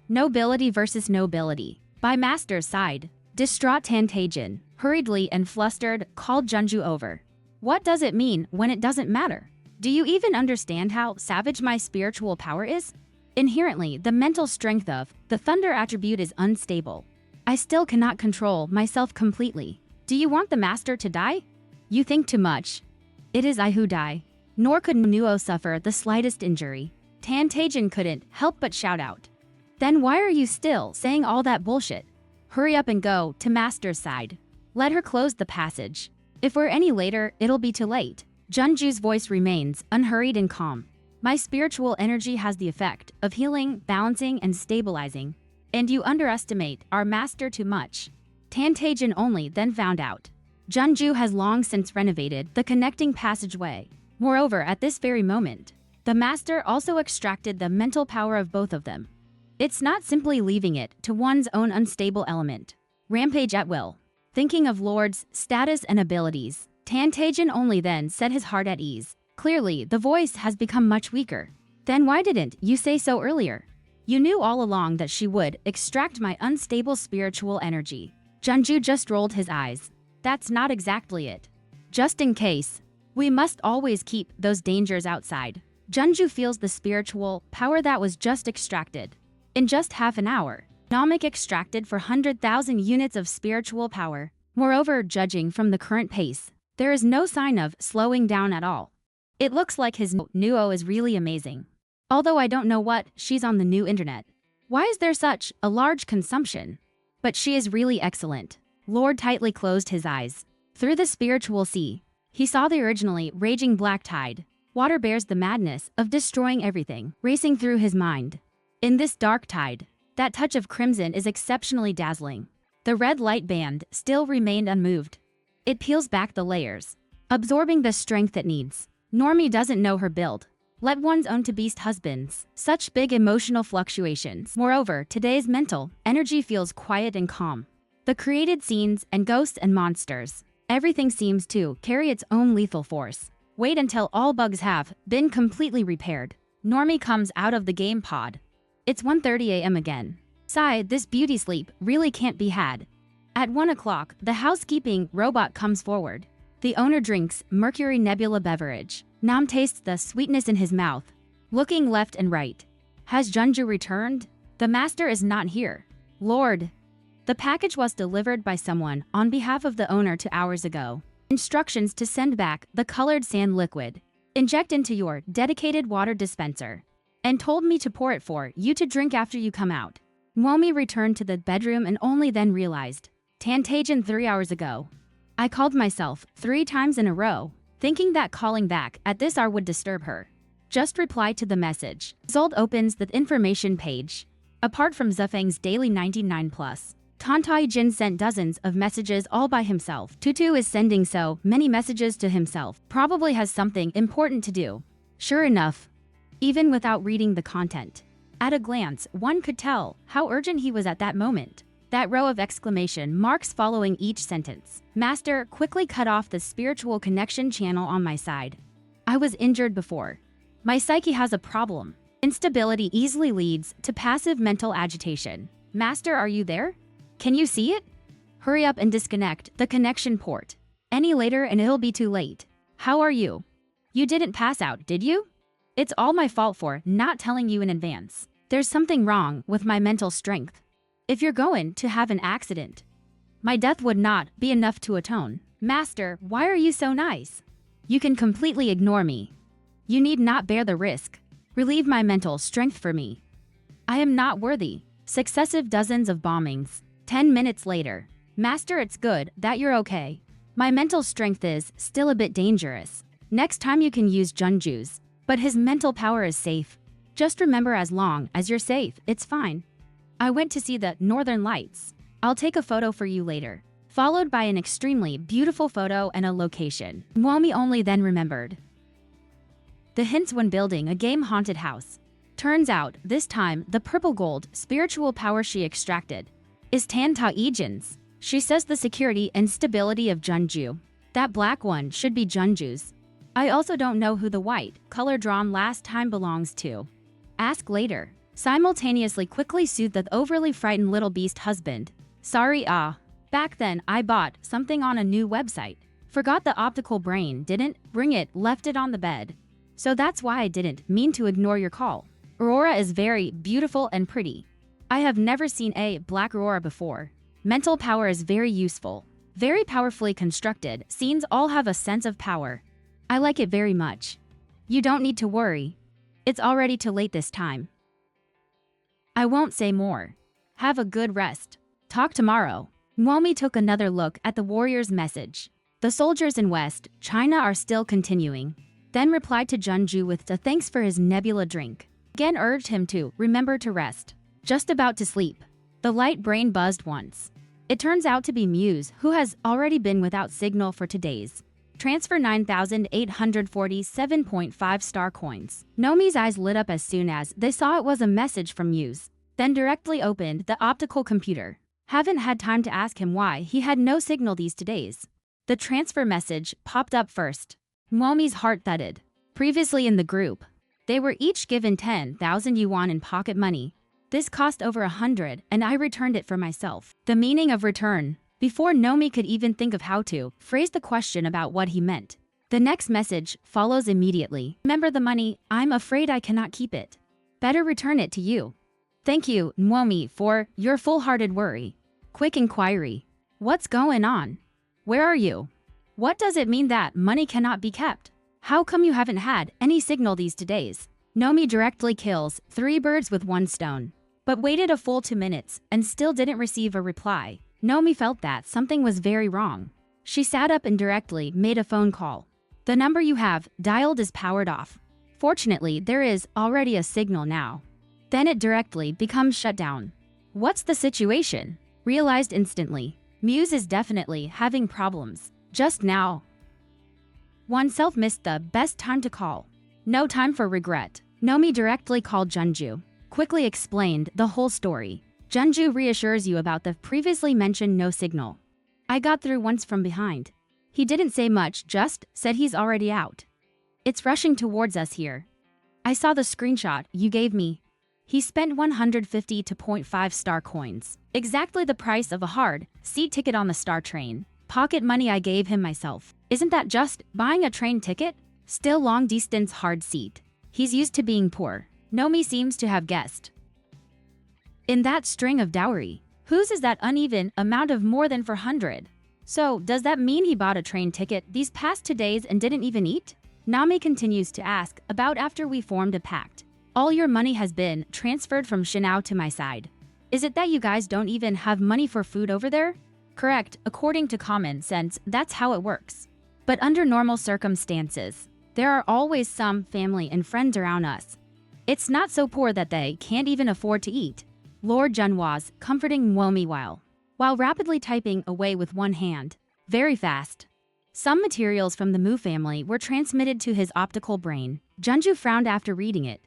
Nobility versus nobility. By Master's side, distraught Tantajan, hurriedly and flustered, called Junju over. What does it mean when it doesn't matter? Do you even understand how savage my spiritual power is? Inherently, the mental strength of the thunder attribute is unstable. I still cannot control myself completely. Do you want the master to die? You think too much. It is I who die. Nor could Nuo suffer the slightest injury. Tantajan couldn't help but shout out. Then why are you still saying all that bullshit? Hurry up and go to Master's side. Let her close the passage. If we're any later, it'll be too late. Junju's voice remains unhurried and calm. My spiritual energy has the effect of healing, balancing, and stabilizing. And you underestimate our master too much. Tantajan only then found out. Junju has long since renovated the connecting passageway. Moreover, at this very moment, the master also extracted the mental power of both of them. It's not simply leaving it to one's own unstable element. Rampage at will. Thinking of Lord's status and abilities, Tantajan only then set his heart at ease. Clearly, the voice has become much weaker. Then why didn't you say so earlier? You knew all along that she would extract my unstable spiritual energy. Junju just rolled his eyes. That's not exactly it. Just in case, we must always keep those dangers outside. Junju feels the spiritual power that was just extracted. In just half an hour, Namek extracted 400,000 units of spiritual power. Moreover, judging from the current pace, there is no sign of slowing down at all. It looks like his Nuo is really amazing. Although I don't know what she's on the new internet. Why is there such a large consumption? But she is really excellent. Lord tightly closed his eyes. Through the spiritual sea, he saw the originally raging black tide. Water bears the madness of destroying everything, racing through his mind. In this dark tide, that touch of crimson is exceptionally dazzling. The red light band still remained unmoved. It peels back the layers, absorbing the strength it needs. Normie doesn't know her build. Let one's own to beast husbands. Such big emotional fluctuations. Moreover, today's mental energy feels quiet and calm. The created scenes and ghosts and monsters. Everything seems to carry its own lethal force. Wait until all bugs have been completely repaired. Normie comes out of the game pod. It's 1:30 a.m. again. Sigh, this beauty sleep really can't be had. At 1 o'clock, the housekeeping robot comes forward. The owner drinks Mercury Nebula beverage. Nam tastes the sweetness in his mouth, looking left and right. Has Junju returned? The master is not here. Lord. The package was delivered by someone on behalf of the owner 2 hours ago. Instructions to send back the colored sand liquid. Inject into your dedicated water dispenser. And told me to pour it for you to drink after you come out. Mwomi returned to the bedroom and only then realized. Tantajan 3 hours ago. I called myself 3 times in a row, thinking that calling back at this hour would disturb her. Just reply to the message. Zold opens the information page. Apart from Zefeng's daily 99+, Tantai Jin sent dozens of messages all by himself. Tutu is sending so many messages to himself, probably has something important to do. Sure enough, even without reading the content, at a glance, one could tell how urgent he was at that moment. That row of exclamation marks following each sentence. Master quickly cut off the spiritual connection channel on my side. I was injured before. My psyche has a problem. Instability easily leads to passive mental agitation. Master, are you there? Can you see it? Hurry up and disconnect the connection port. Any later and it'll be too late. How are you? You didn't pass out, did you? It's all my fault for not telling you in advance. There's something wrong with my mental strength. If you're going to have an accident, my death would not be enough to atone. Master, why are you so nice? You can completely ignore me. You need not bear the risk. Relieve my mental strength for me. I am not worthy. Successive dozens of bombings. 10 minutes later. Master, it's good that you're okay. My mental strength is still a bit dangerous. Next time you can use Junju's, but his mental power is safe. Just remember, as long as you're safe, it's fine. I went to see the Northern Lights. I'll take a photo for you later. Followed by an extremely beautiful photo and a location. Mwomi only then remembered the hints when building a game-haunted house. Turns out, this time, the purple gold spiritual power she extracted is Tanta Ijin's. She says the security and stability of Junju. That black one should be Junju's. I also don't know who the white color drawn last time belongs to. Ask later. Simultaneously quickly soothed the overly frightened little beast husband. Sorry, back then I bought something on a new website. Forgot the optical brain, didn't bring it, left it on the bed. So that's why I didn't mean to ignore your call. Aurora is very beautiful and pretty. I have never seen a black aurora before. Mental power is very useful. Very powerfully constructed, scenes all have a sense of power. I like it very much. You don't need to worry. It's already too late this time. I won't say more. Have a good rest. Talk tomorrow. Mwomi took another look at the warrior's message. The soldiers in West China are still continuing. Then replied to Junju with a thanks for his nebula drink. Again urged him to remember to rest. Just about to sleep. The light brain buzzed once. It turns out to be Muse, who has already been without signal for 2 days. Transfer 9,847.5 star coins. Nomi's eyes lit up as soon as they saw it was a message from Muse. Then directly opened the optical computer. Haven't had time to ask him why he had no signal these 2 days. The transfer message popped up first. Mwomi's heart thudded. Previously in the group, they were each given 10,000 yuan in pocket money. This cost over 100, and I returned it for myself. The meaning of return. Before Nomi could even think of how to phrase the question about what he meant. The next message follows immediately. Remember the money, I'm afraid I cannot keep it. Better return it to you. Thank you, Mwomi, for your full-hearted worry. Quick inquiry. What's going on? Where are you? What does it mean that money cannot be kept? How come you haven't had any signal these 2 days? Nomi directly kills 3 birds with 1 stone. But waited a full 2 minutes and still didn't receive a reply. Nomi felt that something was very wrong. She sat up and directly made a phone call. The number you have dialed is powered off. Fortunately, there is already a signal now. Then it directly becomes shut down. What's the situation? Realized instantly. Muse is definitely having problems. Just now. Oneself missed the best time to call. No time for regret. Nomi directly called Junju. Quickly explained the whole story. Junju reassures you about the previously mentioned no signal. I got through once from behind. He didn't say much, just said he's already out. It's rushing towards us here. I saw the screenshot you gave me. He spent 150.5 star coins. Exactly the price of a hard seat ticket on the star train. Pocket money I gave him myself. Isn't that just buying a train ticket? Still long distance hard seat. He's used to being poor. Nomi seems to have guessed. In that string of dowry, whose is that uneven amount of more than 400? So, does that mean he bought a train ticket these past 2 days and didn't even eat? Nami continues to ask about after we formed a pact. All your money has been transferred from Shinao to my side. Is it that you guys don't even have money for food over there? Correct, according to common sense, that's how it works. But under normal circumstances, there are always some family and friends around us. It's not so poor that they can't even afford to eat. Lord Junhwa's comforting Mwomi while rapidly typing away with one hand. Very fast. Some materials from the Mu family were transmitted to his optical brain. Junju frowned after reading it.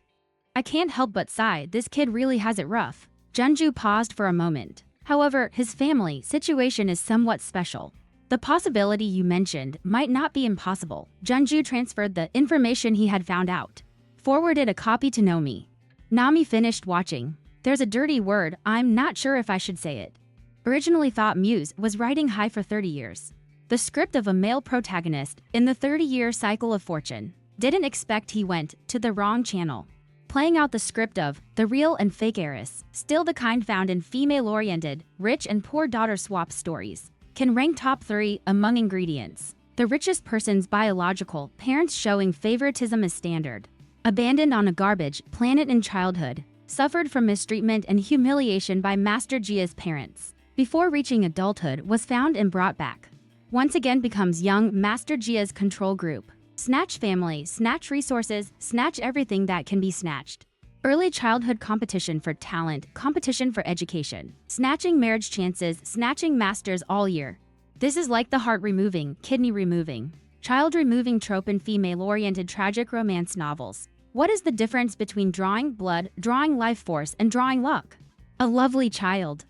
I can't help but sigh, this kid really has it rough. Junju paused for a moment. However, his family situation is somewhat special. The possibility you mentioned might not be impossible. Junju transferred the information he had found out. Forwarded a copy to Nomi. Nami finished watching. There's a dirty word, I'm not sure if I should say it. Originally thought Muse was riding high for 30 years. The script of a male protagonist in the 30-year cycle of fortune. Didn't expect he went to the wrong channel. Playing out the script of the real and fake heiress, still the kind found in female-oriented, rich and poor daughter swap stories. Can rank top 3 among ingredients. The richest person's biological parents showing favoritism as standard. Abandoned on a garbage planet in childhood. Suffered from mistreatment and humiliation by Master Jia's parents. Before reaching adulthood was found and brought back. Once again becomes young Master Jia's control group. Snatch family, snatch resources, snatch everything that can be snatched. Early childhood competition for talent, competition for education. Snatching marriage chances, snatching masters all year. This is like the heart removing, kidney removing, child removing trope in female-oriented tragic romance novels. What is the difference between drawing blood, drawing life force, and drawing luck? A lovely child.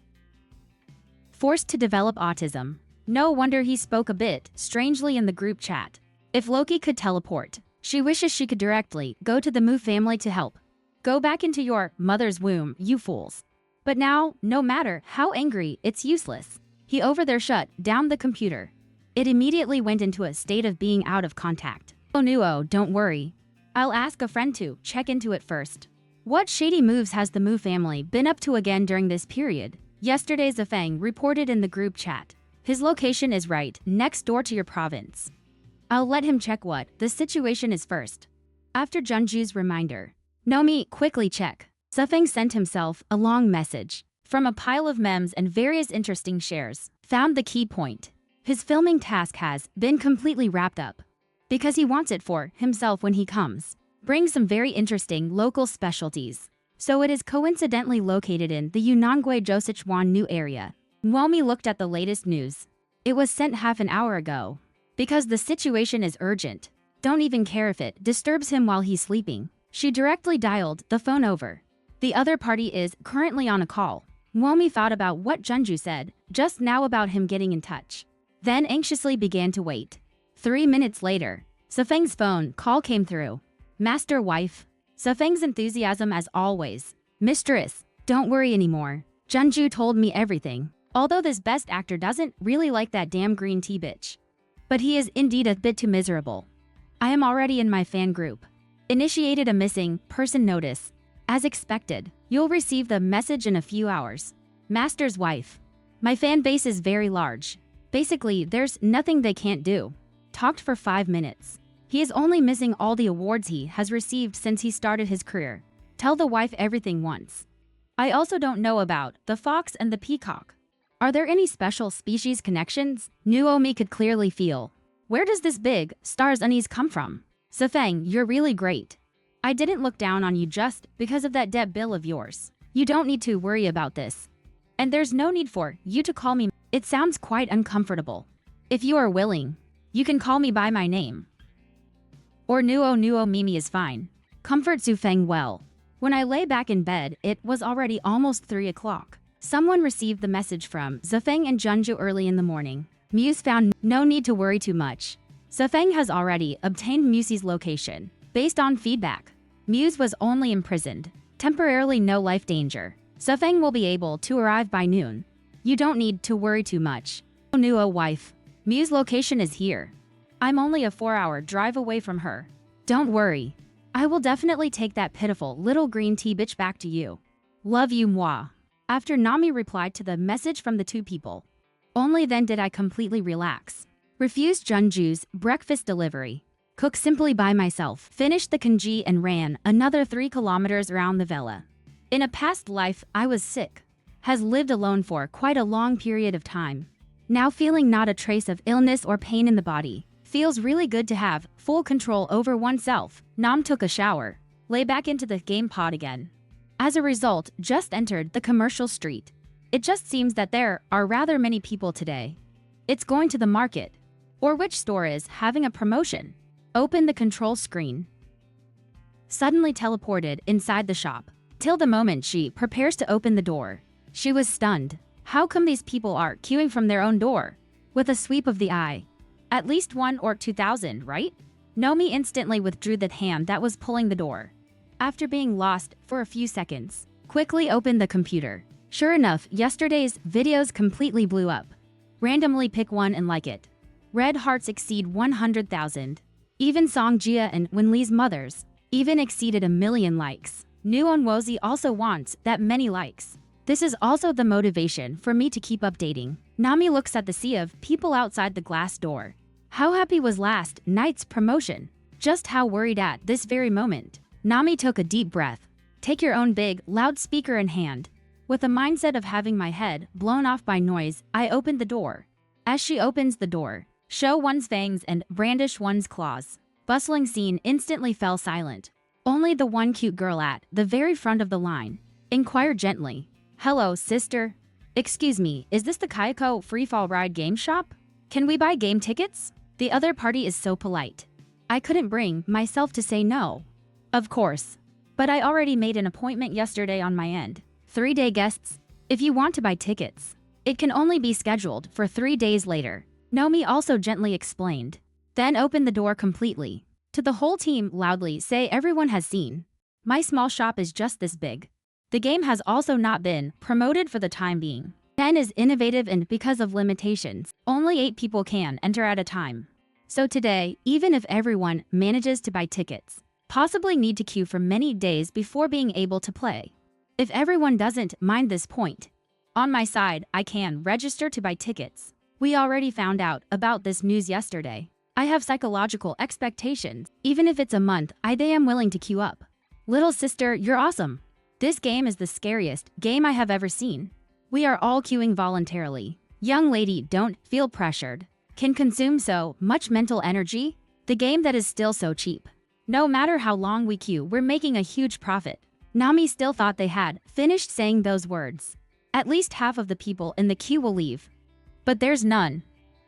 Forced to develop autism. No wonder he spoke a bit strangely in the group chat. If Loki could teleport, she wishes she could directly go to the Mu family to help. Go back into your mother's womb, you fools. But now, no matter how angry, it's useless. He over there shut down the computer. It immediately went into a state of being out of contact. Oh no, don't worry. I'll ask a friend to check into it first. What shady moves has the Mu family been up to again during this period? Yesterday's Zafang reported in the group chat. His location is right next door to your province. I'll let him check what the situation is first. After Junju's reminder, Nomi quickly check. Sufeng sent himself a long message from a pile of memes and various interesting shares. Found the key point. His filming task has been completely wrapped up because he wants it for himself when he comes. Bring some very interesting local specialties. So it is coincidentally located in the Yunnan-gui Josichuan New area. Womi looked at the latest news. It was sent half an hour ago. Because the situation is urgent. Don't even care if it disturbs him while he's sleeping. She directly dialed the phone over. The other party is currently on a call. Womi thought about what Junju said just now about him getting in touch. Then anxiously began to wait. 3 minutes later, Safeng's phone call came through. Master wife. Safeng's enthusiasm as always. Mistress, don't worry anymore. Junju told me everything. Although this best actor doesn't really like that damn green tea bitch. But he is indeed a bit too miserable. I am already in my fan group. Initiated a missing person notice. As expected, you'll receive the message in a few hours. Master's wife. My fan base is very large. Basically, there's nothing they can't do. Talked for 5 minutes. He is only missing all the awards he has received since he started his career. Tell the wife everything once. I also don't know about the fox and the peacock. Are there any special species connections? Nuomi could clearly feel. Where does this big star's unease come from? Safeng, you're really great. I didn't look down on you just because of that debt bill of yours. You don't need to worry about this. And there's no need for you to call me. It sounds quite uncomfortable. If you are willing, you can call me by my name. Or Nuo Mimi is fine. Comfort Sufeng well. When I lay back in bed, it was already almost 3 o'clock. Someone received the message from Safeng and Junju early in the morning. Muse found no need to worry too much. Safeng has already obtained Muse's location. Based on feedback, Muse was only imprisoned. Temporarily no life danger. Safeng will be able to arrive by noon. You don't need to worry too much. Nuo wife. Muse location is here. I'm only a 4-hour drive away from her. Don't worry. I will definitely take that pitiful little green tea bitch back to you. Love you moi. After Nami replied to the message from the two people. Only then did I completely relax. Refused Junju's breakfast delivery. Cook simply by myself. Finished the kanji and ran another 3 kilometers around the villa. In a past life, I was sick. Has lived alone for quite a long period of time. Now feeling not a trace of illness or pain in the body. Feels really good to have full control over oneself. Nam took a shower. Lay back into the game pod again. As a result, just entered the commercial street. It just seems that there are rather many people today. It's going to the market. Or which store is having a promotion. Open the control screen. Suddenly teleported inside the shop. Till the moment she prepares to open the door. She was stunned. How come these people are queuing from their own door? With a sweep of the eye. At least 1 or 2,000, right? Nomi instantly withdrew the hand that was pulling the door. After being lost for a few seconds, quickly opened the computer. Sure enough, yesterday's videos completely blew up. Randomly pick one and like it. Red hearts exceed 100,000. Even Song Jia and Winli's mothers even exceeded 1 million likes. Nuon Wozi also wants that many likes. This is also the motivation for me to keep updating. Nami looks at the sea of people outside the glass door. How happy was last night's promotion? Just how worried at this very moment? Nami took a deep breath. Take your own big loudspeaker in hand. With a mindset of having my head blown off by noise, I opened the door. As she opens the door, show one's fangs and brandish one's claws. Bustling scene instantly fell silent. Only the one cute girl at the very front of the line inquired gently. Hello, sister. Excuse me, is this the Kayako Freefall Ride game shop? Can we buy game tickets? The other party is so polite. I couldn't bring myself to say no. Of course. But I already made an appointment yesterday on my end. 3-day guests. If you want to buy tickets, it can only be scheduled for 3 days later. Nomi also gently explained. Then opened the door completely. To the whole team loudly say everyone has seen. My small shop is just this big. The game has also not been promoted for the time being. 10 is innovative and because of limitations, only 8 people can enter at a time. So today, even if everyone manages to buy tickets, possibly need to queue for many days before being able to play. If everyone doesn't mind this point, on my side, I can register to buy tickets. We already found out about this news yesterday. I have psychological expectations. Even if it's a month, I am willing to queue up. Little sister, you're awesome. This game is the scariest game I have ever seen. We are all queuing voluntarily. Young lady, don't feel pressured. Can consume so much mental energy? The game that is still so cheap. No matter how long we queue, we're making a huge profit. Nami still thought they had finished saying those words. At least half of the people in the queue will leave. But there's none.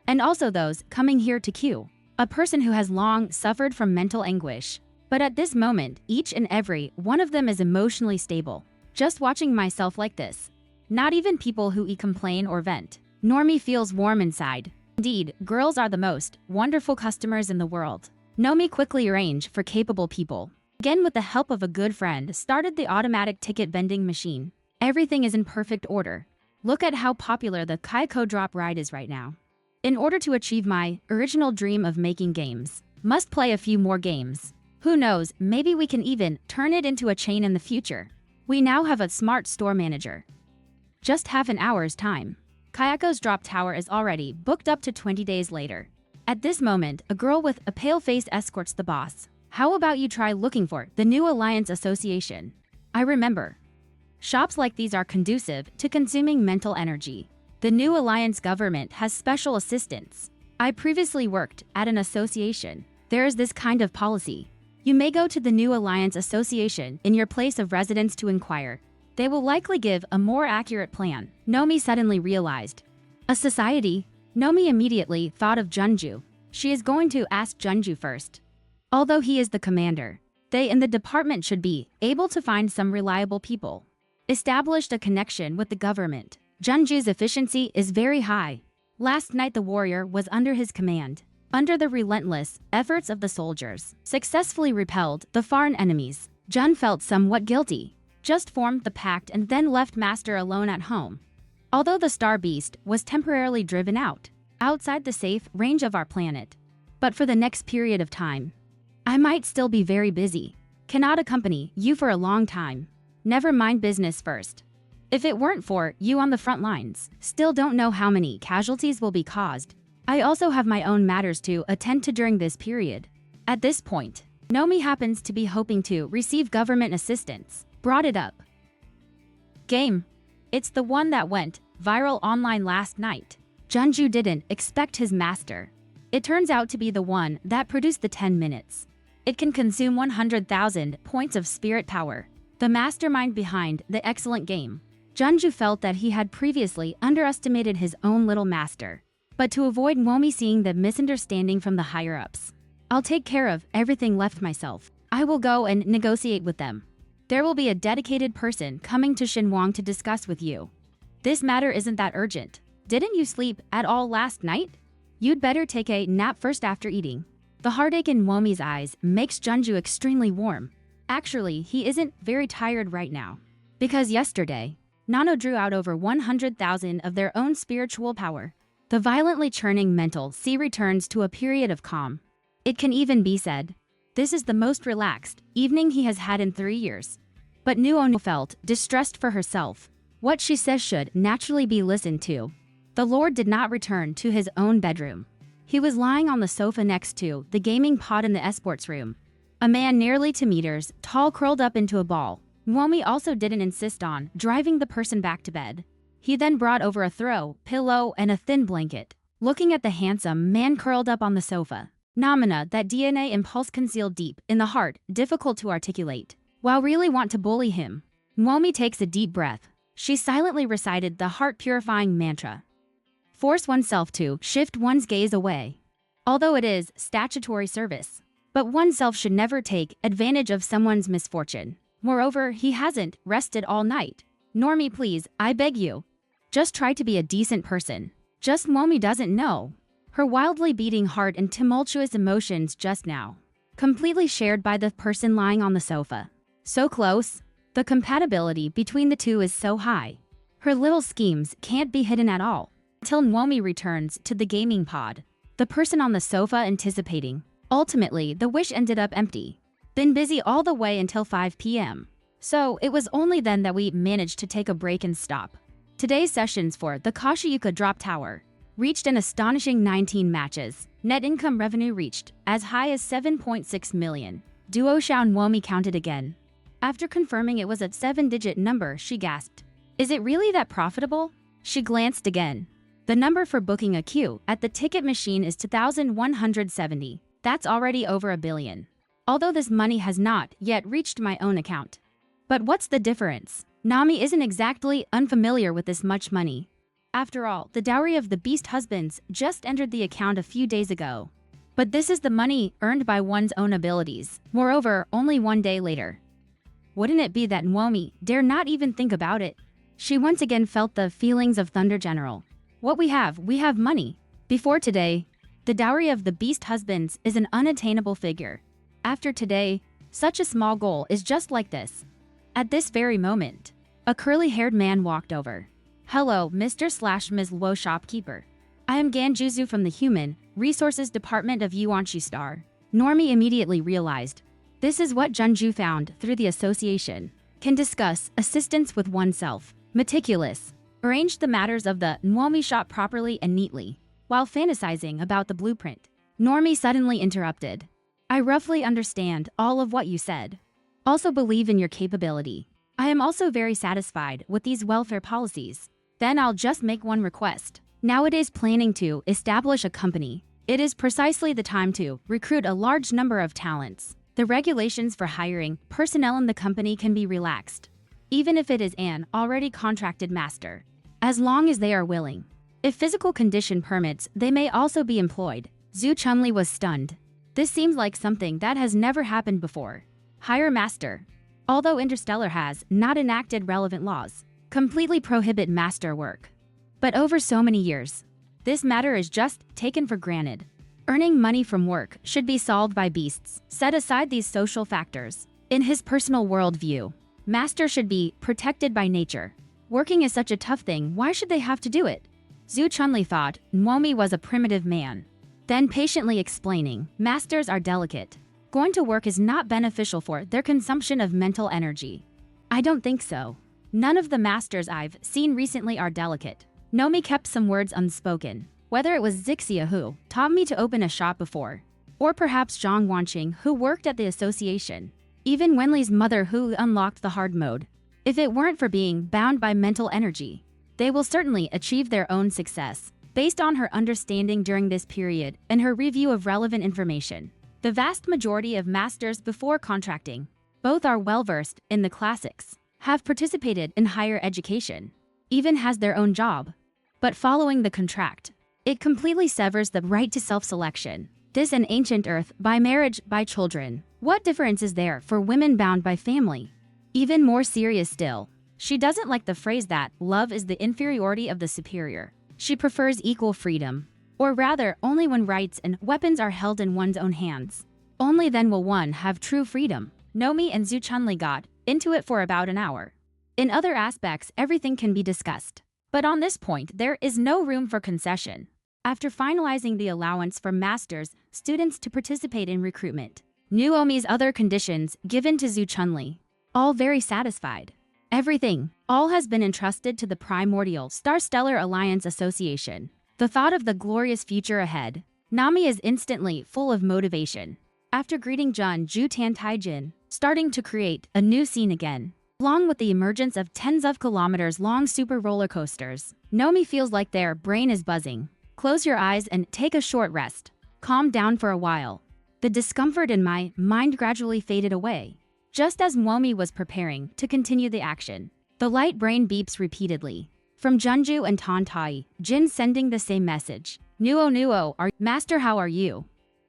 And also those coming here to queue. A person who has long suffered from mental anguish. But at this moment, each and every one of them is emotionally stable. Just watching myself like this. Not even people who complain or vent. Normie feels warm inside. Indeed, girls are the most wonderful customers in the world. Nomi quickly arranged for capable people. Again, with the help of a good friend, started the automatic ticket vending machine. Everything is in perfect order. Look at how popular the Kaiko drop ride is right now. In order to achieve my original dream of making games, must play a few more games. Who knows, maybe we can even turn it into a chain in the future. We now have a smart store manager. Just half an hour's time. Kayako's drop tower is already booked up to 20 days later. At this moment, a girl with a pale face escorts the boss. How about you try looking for the new Alliance Association? I remember. Shops like these are conducive to consuming mental energy. The new Alliance government has special assistance. I previously worked at an association. There is this kind of policy. You may go to the new Alliance Association in your place of residence to inquire. They will likely give a more accurate plan. Nomi suddenly realized. A society? Nomi immediately thought of Junju. She is going to ask Junju first. Although he is the commander, they in the department should be able to find some reliable people. Established a connection with the government. Junju's efficiency is very high. Last night the warrior was under his command. Under the relentless efforts of the soldiers, successfully repelled the foreign enemies. Jun felt somewhat guilty. Just formed the pact and then left Master alone at home. Although the Star Beast was temporarily driven out, outside the safe range of our planet. But for the next period of time, I might still be very busy. Cannot accompany you for a long time. Never mind business first. If it weren't for you on the front lines, still don't know how many casualties will be caused. I also have my own matters to attend to during this period. At this point, Nomi happens to be hoping to receive government assistance. Brought it up. Game. It's the one that went viral online last night. Junju didn't expect his master. It turns out to be the one that produced the 10 minutes. It can consume 100,000 points of spirit power. The mastermind behind the excellent game. Junju felt that he had previously underestimated his own little master. But to avoid Momi seeing the misunderstanding from the higher-ups, I'll take care of everything left myself. I will go and negotiate with them. There will be a dedicated person coming to Shinwang to discuss with you. This matter isn't that urgent. Didn't you sleep at all last night? You'd better take a nap first after eating. The heartache in Momi's eyes makes Junju extremely warm. Actually, he isn't very tired right now. Because yesterday, Nano drew out over 100,000 of their own spiritual power. The violently churning mental sea returns to a period of calm. It can even be said, this is the most relaxed evening he has had in 3 years. But Nuono felt distressed for herself. What she says should naturally be listened to. The Lord did not return to his own bedroom. He was lying on the sofa next to the gaming pod in the esports room. A man nearly 2 meters tall curled up into a ball. Nuomi also didn't insist on driving the person back to bed. He then brought over a throw, pillow, and a thin blanket. Looking at the handsome man curled up on the sofa. Namina, that DNA impulse concealed deep in the heart, difficult to articulate. While really want to bully him. Nuomi takes a deep breath. She silently recited the heart-purifying mantra. Force oneself to shift one's gaze away. Although it is statutory service. But oneself should never take advantage of someone's misfortune. Moreover, he hasn't rested all night. Normie, please, I beg you. Just try to be a decent person. Just Momi doesn't know. Her wildly beating heart and tumultuous emotions just now. Completely shared by the person lying on the sofa. So close. The compatibility between the two is so high. Her little schemes can't be hidden at all. Until Momi returns to the gaming pod. The person on the sofa anticipating. Ultimately, the wish ended up empty. Been busy all the way until 5 p.m. So, it was only then that we managed to take a break and stop. Today's sessions for the Kashiyuka Drop Tower reached an astonishing 19 matches. Net income revenue reached as high as 7.6 million. Duo Xiao Nuomi counted again. After confirming it was a 7-digit number, she gasped. Is it really that profitable? She glanced again. The number for booking a queue at the ticket machine is 2,170. That's already over $1 billion. Although this money has not yet reached my own account. But what's the difference? Nami isn't exactly unfamiliar with this much money. After all, the dowry of the beast husbands just entered the account a few days ago. But this is the money earned by one's own abilities. Moreover, only 1 day later. Wouldn't it be that Naomi dare not even think about it? She once again felt the feelings of Thunder General. What we have money. Before today, the dowry of the beast husbands is an unattainable figure. After today, such a small goal is just like this. At this very moment, a curly-haired man walked over. Hello, Mr./Ms. Luo shopkeeper. I am Ganjuzu from the Human Resources Department of Yuanqi Star. Normie immediately realized. This is what Junju found through the association. Can discuss assistance with oneself. Meticulous. Arranged the matters of the Nwami shop properly and neatly, while fantasizing about the blueprint. Normie suddenly interrupted. I roughly understand all of what you said. Also believe in your capability. I am also very satisfied with these welfare policies. Then I'll just make one request. Nowadays planning to establish a company. It is precisely the time to recruit a large number of talents. The regulations for hiring personnel in the company can be relaxed, even if it is an already contracted master, as long as they are willing. If physical condition permits, they may also be employed. Zhu Chunli was stunned. This seems like something that has never happened before. Hire master. Although Interstellar has not enacted relevant laws, completely prohibit master work. But over so many years, this matter is just taken for granted. Earning money from work should be solved by beasts. Set aside these social factors. In his personal worldview, master should be protected by nature. Working is such a tough thing, why should they have to do it? Zhu Chunli thought Nwomi was a primitive man. Then patiently explaining, masters are delicate. Going to work is not beneficial for their consumption of mental energy. I don't think so. None of the masters I've seen recently are delicate. Nomi kept some words unspoken. Whether it was Zixia who taught me to open a shop before, or perhaps Zhang Wanqing who worked at the association, even Wenli's mother who unlocked the hard mode. If it weren't for being bound by mental energy, they will certainly achieve their own success. Based on her understanding during this period and her review of relevant information, the vast majority of masters before contracting, both are well-versed in the classics, have participated in higher education, even has their own job. But following the contract, it completely severs the right to self-selection. This an ancient earth by marriage, by children. What difference is there for women bound by family? Even more serious still, she doesn't like the phrase that love is the inferiority of the superior. She prefers equal freedom. Or rather, only when rights and weapons are held in one's own hands. Only then will one have true freedom. Nomi and Zhu Chunli got into it for about an hour. In other aspects, everything can be discussed. But on this point, there is no room for concession. After finalizing the allowance for masters, students to participate in recruitment, Nuomi's other conditions given to Zhu Chunli, all very satisfied. Everything, all has been entrusted to the primordial Star-Stellar Alliance Association. The thought of the glorious future ahead, Nami is instantly full of motivation. After greeting Jun Ju Tan Taijin, starting to create a new scene again, along with the emergence of tens of kilometers long super roller coasters, Nomi feels like their brain is buzzing. Close your eyes and take a short rest. Calm down for a while. The discomfort in my mind gradually faded away. Just as Nwomi was preparing to continue the action, the light brain beeps repeatedly. From Junju and Tantai, Jin sending the same message. Nuo, Master, how are you?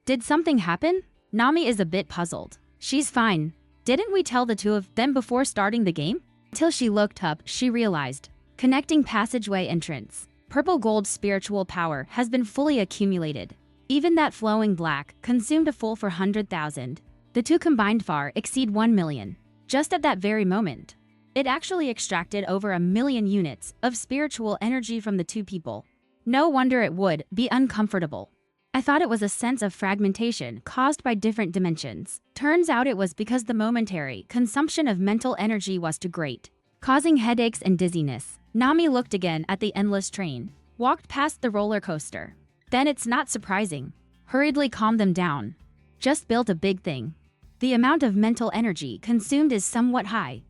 Did something happen? Nami is a bit puzzled. She's fine. Didn't we tell the two of them before starting the game? Till she looked up, she realized. Connecting passageway entrance. Purple gold spiritual power has been fully accumulated. Even that flowing black consumed a full 400,000. The two combined far exceed 1 million. Just at that very moment, it actually extracted over 1 million units of spiritual energy from the two people. No wonder it would be uncomfortable. I thought it was a sense of fragmentation caused by different dimensions. Turns out it was because the momentary consumption of mental energy was too great, causing headaches and dizziness. Nami looked again at the endless train, walked past the roller coaster. Then it's not surprising. Hurriedly calmed them down. Just built a big thing. The amount of mental energy consumed is somewhat high.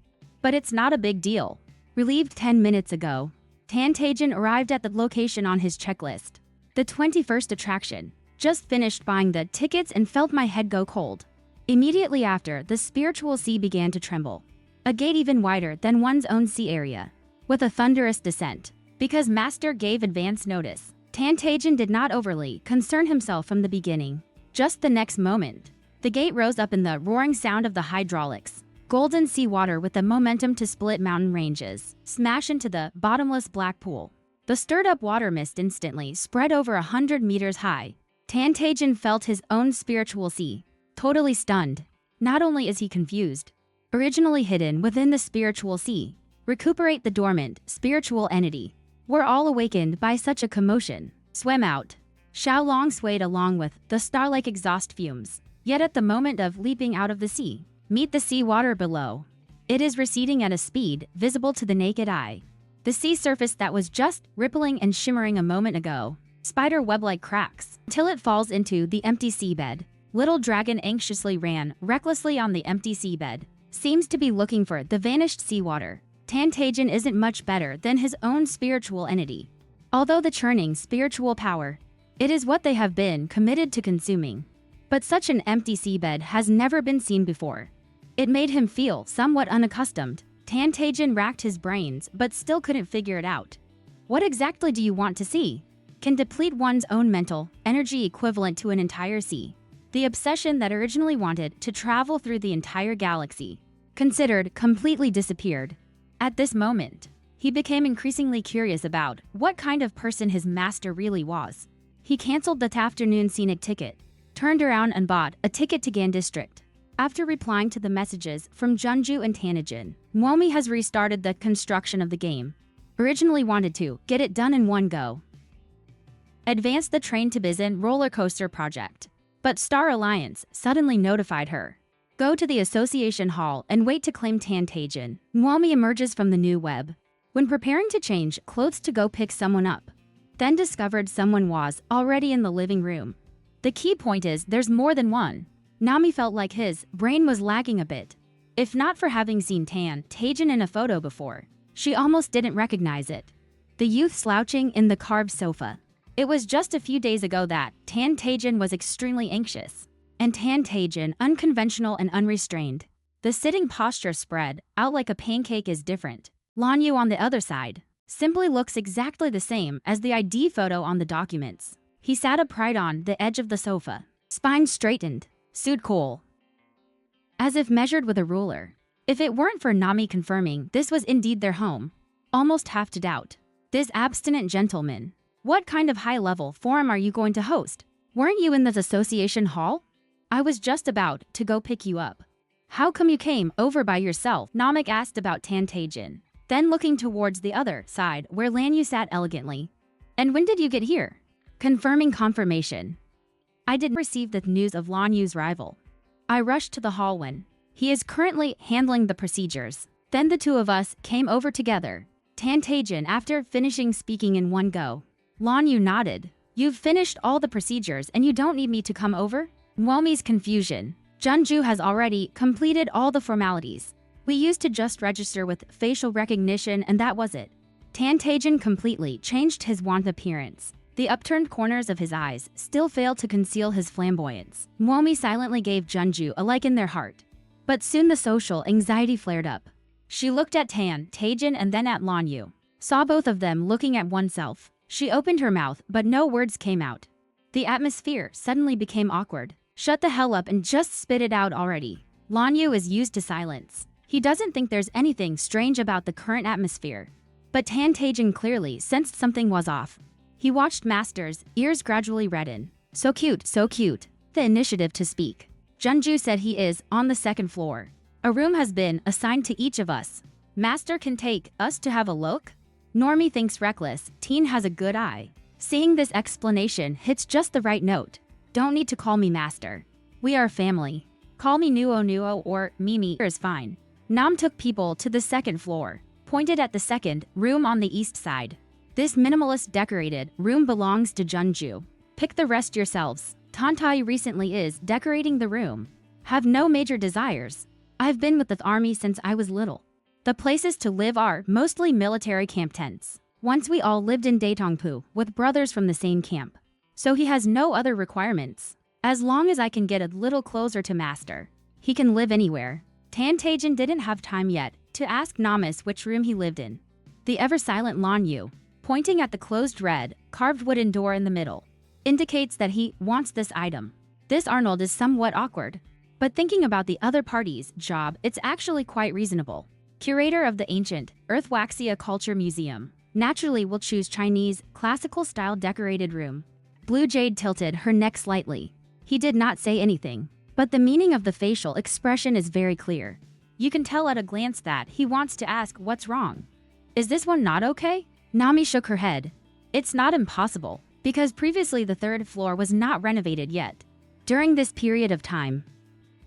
But it's not a big deal. Relieved 10 minutes ago, Taejin arrived at the location on his checklist. The 21st attraction. Just finished buying the tickets and felt my head go cold. Immediately after, the spiritual sea began to tremble. A gate even wider than one's own sea area. With a thunderous descent. Because Master gave advance notice, Taejin did not overly concern himself from the beginning. Just the next moment, the gate rose up in the roaring sound of the hydraulics. Golden seawater with the momentum to split mountain ranges, smash into the bottomless black pool. The stirred-up water mist instantly spread over 100 meters high. Taejin felt his own spiritual sea. Totally stunned. Not only is he confused, originally hidden within the spiritual sea, recuperate the dormant spiritual entity. We're all awakened by such a commotion. Swim out. Xiaolong swayed along with the star-like exhaust fumes. Yet at the moment of leaping out of the sea, meet the sea water below. It is receding at a speed visible to the naked eye. The sea surface that was just rippling and shimmering a moment ago, spider web-like cracks, till it falls into the empty seabed. Little dragon anxiously ran recklessly on the empty seabed. Seems to be looking for the vanished seawater. Taejin isn't much better than his own spiritual entity. Although the churning spiritual power, it is what they have been committed to consuming. But such an empty seabed has never been seen before. It made him feel somewhat unaccustomed. Taejin racked his brains but still couldn't figure it out. What exactly do you want to see? Can deplete one's own mental energy equivalent to an entire sea. The obsession that originally wanted to travel through the entire galaxy, considered completely disappeared. At this moment, he became increasingly curious about what kind of person his master really was. He cancelled the afternoon scenic ticket, turned around and bought a ticket to Gan District. After replying to the messages from Jeonju and Taejin, Mwomi has restarted the construction of the game. Originally wanted to get it done in one go. Advanced the Train to Busan roller coaster project. But Star Alliance suddenly notified her. Go to the association hall and wait to claim Taejin. Mwomi emerges from the new web. When preparing to change clothes to go pick someone up, then discovered someone was already in the living room. The key point is there's more than one. Nami felt like his brain was lagging a bit. If not for having seen Taejin in a photo before, she almost didn't recognize it. The youth slouching in the carved sofa. It was just a few days ago that Taejin was extremely anxious. And Taejin, unconventional and unrestrained. The sitting posture spread out like a pancake is different. Lanyu on the other side simply looks exactly the same as the ID photo on the documents. He sat upright on the edge of the sofa, spine straightened, suit cool, as if measured with a ruler. If it weren't for Nami confirming this was indeed their home, almost have to doubt. This abstinent gentleman. What kind of high-level forum are you going to host? Weren't you in the association hall? I was just about to go pick you up. How come you came over by yourself? Namik asked about Taejin, then looking towards the other side where Lanyu sat elegantly. And when did you get here? Confirming confirmation. I didn't receive the news of Lanyu's rival. I rushed to the hall when he is currently handling the procedures. Then the two of us came over together. Taejin after finishing speaking in one go. Lanyu nodded. You've finished all the procedures and you don't need me to come over? Mwomi's confusion. Jeonju has already completed all the formalities. We used to just register with facial recognition and that was it. Taejin completely changed his wan appearance. The upturned corners of his eyes still failed to conceal his flamboyance. Mwomi silently gave Jeonju a like in their heart. But soon the social anxiety flared up. She looked at Taejin and then at Lanyu. Saw both of them looking at oneself. She opened her mouth, but no words came out. The atmosphere suddenly became awkward. Shut the hell up and just spit it out already. Lanyu is used to silence. He doesn't think there's anything strange about the current atmosphere. But Taejin clearly sensed something was off. He watched Master's ears gradually redden. So cute, so cute. The initiative to speak. Jeonju said he is on the second floor. A room has been assigned to each of us. Master can take us to have a look? Normie thinks reckless. Teen has a good eye. Seeing this explanation hits just the right note. Don't need to call me Master. We are family. Call me Nuo or Mimi is fine. Nam took people to the second floor. Pointed at the second room on the east side. This minimalist decorated room belongs to Jeonju. Pick the rest yourselves. Tantai recently is decorating the room. Have no major desires. I've been with the army since I was little. The places to live are mostly military camp tents. Once we all lived in Daetongpu with brothers from the same camp. So he has no other requirements. As long as I can get a little closer to master, he can live anywhere. Tan Taejin didn't have time yet to ask Namas which room he lived in. The ever-silent Lan Yu, pointing at the closed red, carved wooden door in the middle, indicates that he wants this item. This Arnold is somewhat awkward. But thinking about the other party's job, it's actually quite reasonable. Curator of the ancient Earthwaxia Culture Museum naturally will choose Chinese, classical-style decorated room. Blue Jade tilted her neck slightly. He did not say anything, but the meaning of the facial expression is very clear. You can tell at a glance that he wants to ask what's wrong. Is this one not okay? Nami shook her head. It's not impossible, because previously the third floor was not renovated yet. During this period of time,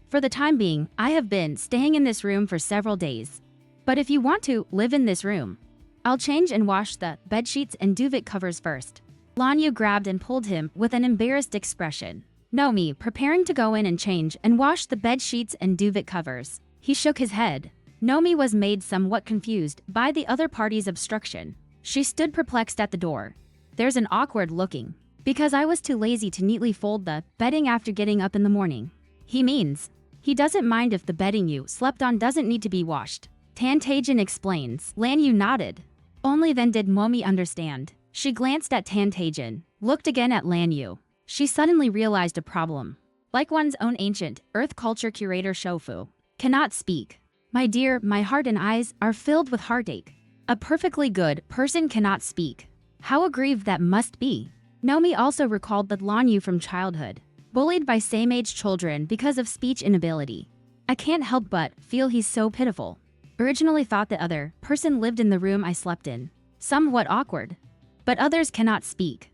for the time being, I have been staying in this room for several days. But if you want to live in this room, I'll change and wash the bedsheets and duvet covers first. Lan Yu grabbed and pulled him with an embarrassed expression. Nomi, preparing to go in and change and wash the bedsheets and duvet covers. He shook his head. Nomi was made somewhat confused by the other party's obstruction. She stood perplexed at the door. There's an awkward looking. Because I was too lazy to neatly fold the bedding after getting up in the morning. He means, he doesn't mind if the bedding you slept on doesn't need to be washed. Tan Taejin explains. Lan Yu nodded. Only then did Momi understand. She glanced at Tan Taejin, looked again at Lan Yu. She suddenly realized a problem. Like one's own ancient earth culture curator Shofu cannot speak. My dear, my heart and eyes are filled with heartache. A perfectly good person cannot speak. How aggrieved that must be. Nomi also recalled that Lan Yu from childhood, bullied by same-age children because of speech inability. I can't help but feel he's so pitiful. Originally thought the other person lived in the room I slept in. Somewhat awkward. But others cannot speak.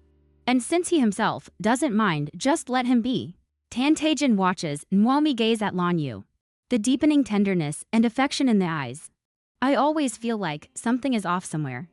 And since he himself doesn't mind, just let him be. Tan Taejin watches Nwomi gaze at Lan Yu. The deepening tenderness and affection in the eyes. I always feel like something is off somewhere.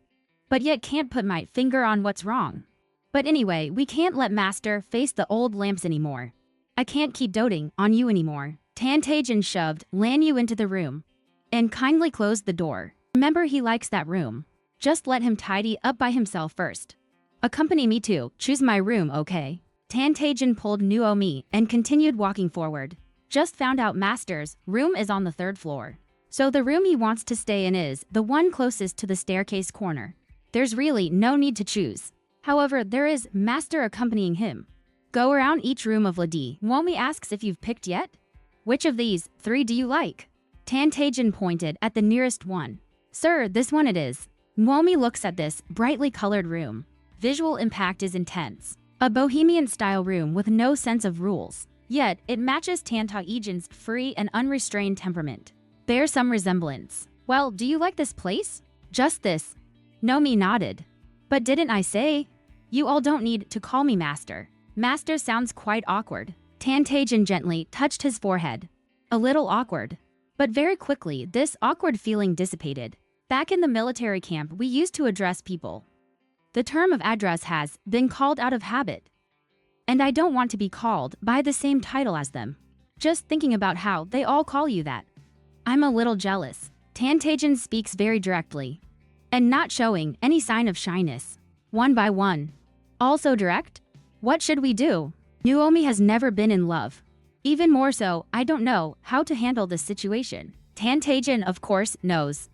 But yet can't put my finger on what's wrong. But anyway, we can't let Master face the old lamps anymore. I can't keep doting on you anymore. Tan Taejin shoved Lan Yu into the room and kindly closed the door. Remember, he likes that room. Just let him tidy up by himself first. Accompany me to choose my room, okay? Tan Taejin pulled Nuomi and continued walking forward. Just found out Master's room is on the third floor. So the room he wants to stay in is the one closest to the staircase corner. There's really no need to choose. However, there is Master accompanying him. Go around each room of Lady. Nwomi asks if you've picked yet? Which of these 3 do you like? Tan Taejin pointed at the nearest one. Sir, this one it is. Nwomi looks at this brightly colored room. Visual impact is intense. A bohemian-style room with no sense of rules. Yet, it matches Tan Taejin's free and unrestrained temperament. Bears some resemblance. Well, do you like this place? Just this. Nomi nodded. But didn't I say? You all don't need to call me Master. Master sounds quite awkward. Tan Taejin gently touched his forehead. A little awkward. But very quickly, this awkward feeling dissipated. Back in the military camp, we used to address people. The term of address has been called out of habit. And I don't want to be called by the same title as them. Just thinking about how they all call you that. I'm a little jealous. Tan Taejin speaks very directly. And not showing any sign of shyness. One by one. Also direct? What should we do? Nuomi has never been in love. Even more so, I don't know how to handle this situation. Tan Taejin, of course, knows.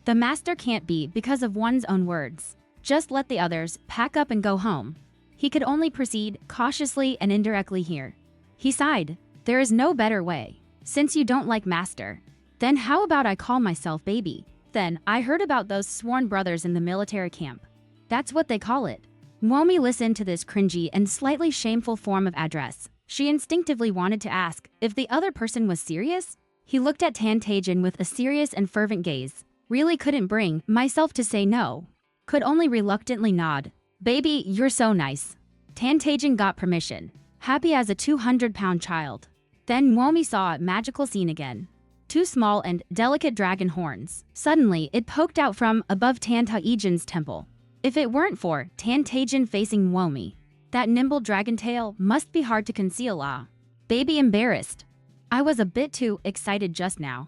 The master can't be because of one's own words. Just let the others pack up and go home. He could only proceed cautiously and indirectly here. He sighed. There is no better way. Since you don't like Master, then how about I call myself Baby? Then, I heard about those sworn brothers in the military camp. That's what they call it. Nwomi listened to this cringy and slightly shameful form of address. She instinctively wanted to ask if the other person was serious. He looked at Tan Taejin with a serious and fervent gaze. Really couldn't bring myself to say no. Could only reluctantly nod. Baby, you're so nice. Tan Taejin got permission. Happy as a 200-pound child. Then Nwomi saw a magical scene again. 2 small and delicate dragon horns. Suddenly, it poked out from above Tan Taejin's temple. If it weren't for Tan Taejin facing Nwomi, that nimble dragon tail must be hard to conceal. Baby embarrassed. I was a bit too excited just now.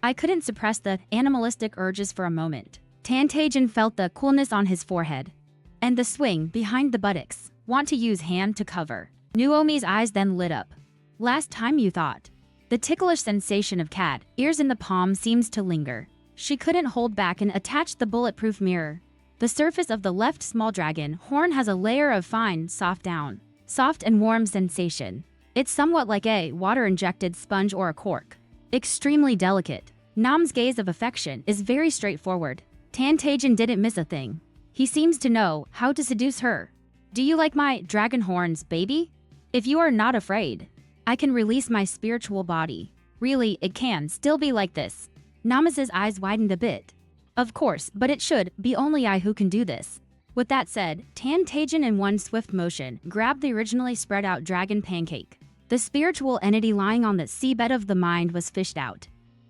I couldn't suppress the animalistic urges for a moment. Tantajan felt the coolness on his forehead and the swing behind the buttocks. Want to use hand to cover. Nuomi's eyes then lit up. Last time you thought. The ticklish sensation of cat ears in the palm seems to linger. She couldn't hold back and attached the bulletproof mirror. The surface of the left small dragon horn has a layer of fine, soft down. Soft and warm sensation. It's somewhat like a water-injected sponge or a cork. Extremely delicate. Nam's gaze of affection is very straightforward. Tantajan didn't miss a thing. He seems to know how to seduce her. Do you like my dragon horns, baby? If you are not afraid, I can release my spiritual body. Really, it can still be like this. Namas's eyes widened a bit. Of course, but it should be only I who can do this. With that said, Tantajan in one swift motion grabbed the originally spread out dragon pancake. The spiritual entity lying on the seabed of the mind was fished out.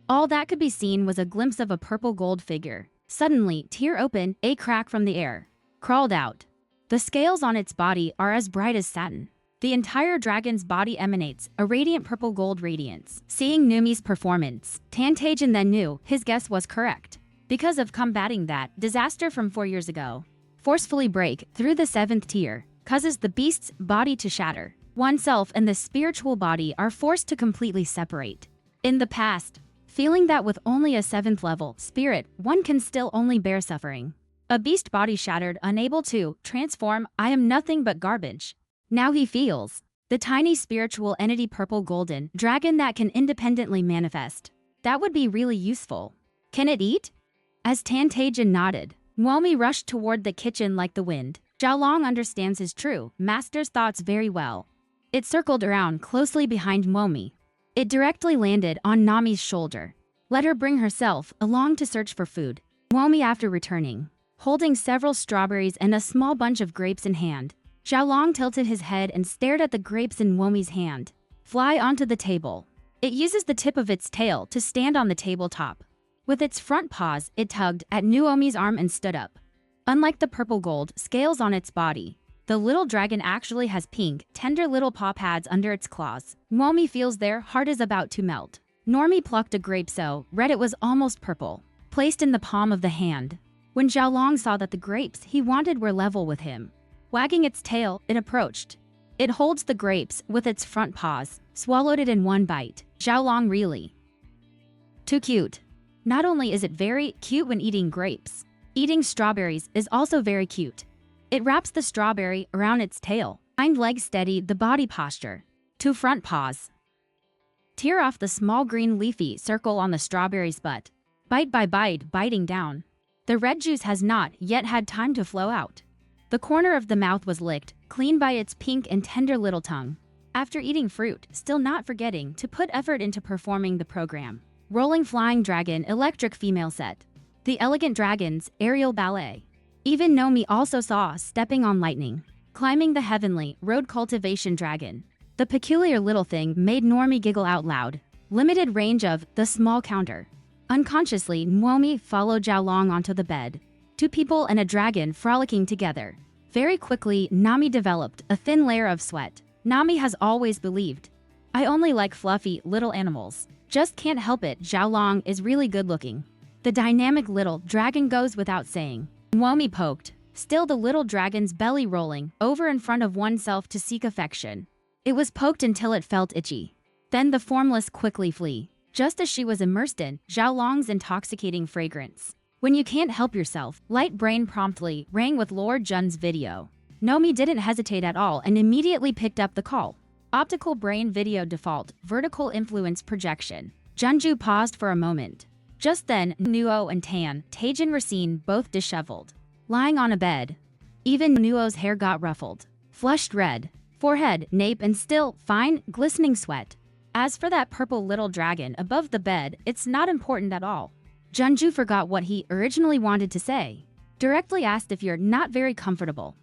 All that could be seen was a glimpse of a purple gold figure. Suddenly, tear open, a crack from the air crawled out. The scales on its body are as bright as satin. The entire dragon's body emanates a radiant purple gold radiance. Seeing Numi's performance, Tantajan then knew his guess was correct. Because of combating that disaster from 4 years ago, forcefully break through the 7th tier causes the beast's body to shatter. Oneself and the spiritual body are forced to completely separate. In the past, feeling that with only a 7th level spirit, one can still only bear suffering. A beast body shattered, unable to transform, I am nothing but garbage. Now he feels the tiny spiritual entity purple golden dragon that can independently manifest. That would be really useful. Can it eat? As Tantajan nodded, Nuomi rushed toward the kitchen like the wind. Xiaolong understands his true master's thoughts very well. It circled around closely behind Nuomi. It directly landed on Nami's shoulder. Let her bring herself along to search for food. Nuomi, after returning, holding several strawberries and a small bunch of grapes in hand, Xiaolong tilted his head and stared at the grapes in Nuomi's hand. Fly onto the table. It uses the tip of its tail to stand on the tabletop. With its front paws, it tugged at Nuomi's arm and stood up. Unlike the purple gold scales on its body, the little dragon actually has pink, tender little paw pads under its claws. Nuomi feels their heart is about to melt. Normie plucked a grape so red it was almost purple, placed in the palm of the hand. When Xiaolong saw that the grapes he wanted were level with him, wagging its tail, it approached. It holds the grapes with its front paws, swallowed it in one bite. Xiaolong really too cute. Not only is it very cute when eating grapes, eating strawberries is also very cute. It wraps the strawberry around its tail. Hind legs steady the body posture. 2 front paws tear off the small green leafy circle on the strawberry's butt. Bite by bite, biting down. The red juice has not yet had time to flow out. The corner of the mouth was licked clean by its pink and tender little tongue. After eating fruit, still not forgetting to put effort into performing the program. Rolling Flying Dragon Electric Female Set. The Elegant Dragons Aerial Ballet. Even Nomi also saw Stepping on Lightning. Climbing the Heavenly Road Cultivation Dragon. The peculiar little thing made Normie giggle out loud. Limited range of the small counter. Unconsciously, Nuomi followed Xiaolong onto the bed. 2 people and a dragon frolicking together. Very quickly, Nami developed a thin layer of sweat. Nami has always believed, I only like fluffy little animals. Just can't help it, Xiaolong is really good looking. The dynamic little dragon goes without saying. Nuomi poked, still the little dragon's belly rolling over in front of oneself to seek affection. It was poked until it felt itchy. Then the formless quickly flee, just as she was immersed in Xiaolong's intoxicating fragrance. When you can't help yourself, Light Brain promptly rang with Lord Jun's video. Nomi didn't hesitate at all and immediately picked up the call. Optical Brain Video Default, Vertical Influence Projection. Junju paused for a moment. Just then, Nuo and Taejin were seen both disheveled, lying on a bed. Even Nuo's hair got ruffled, flushed red, forehead, nape, and still fine, glistening sweat. As for that purple little dragon above the bed, it's not important at all. Junju forgot what he originally wanted to say. Directly asked if you're not very comfortable.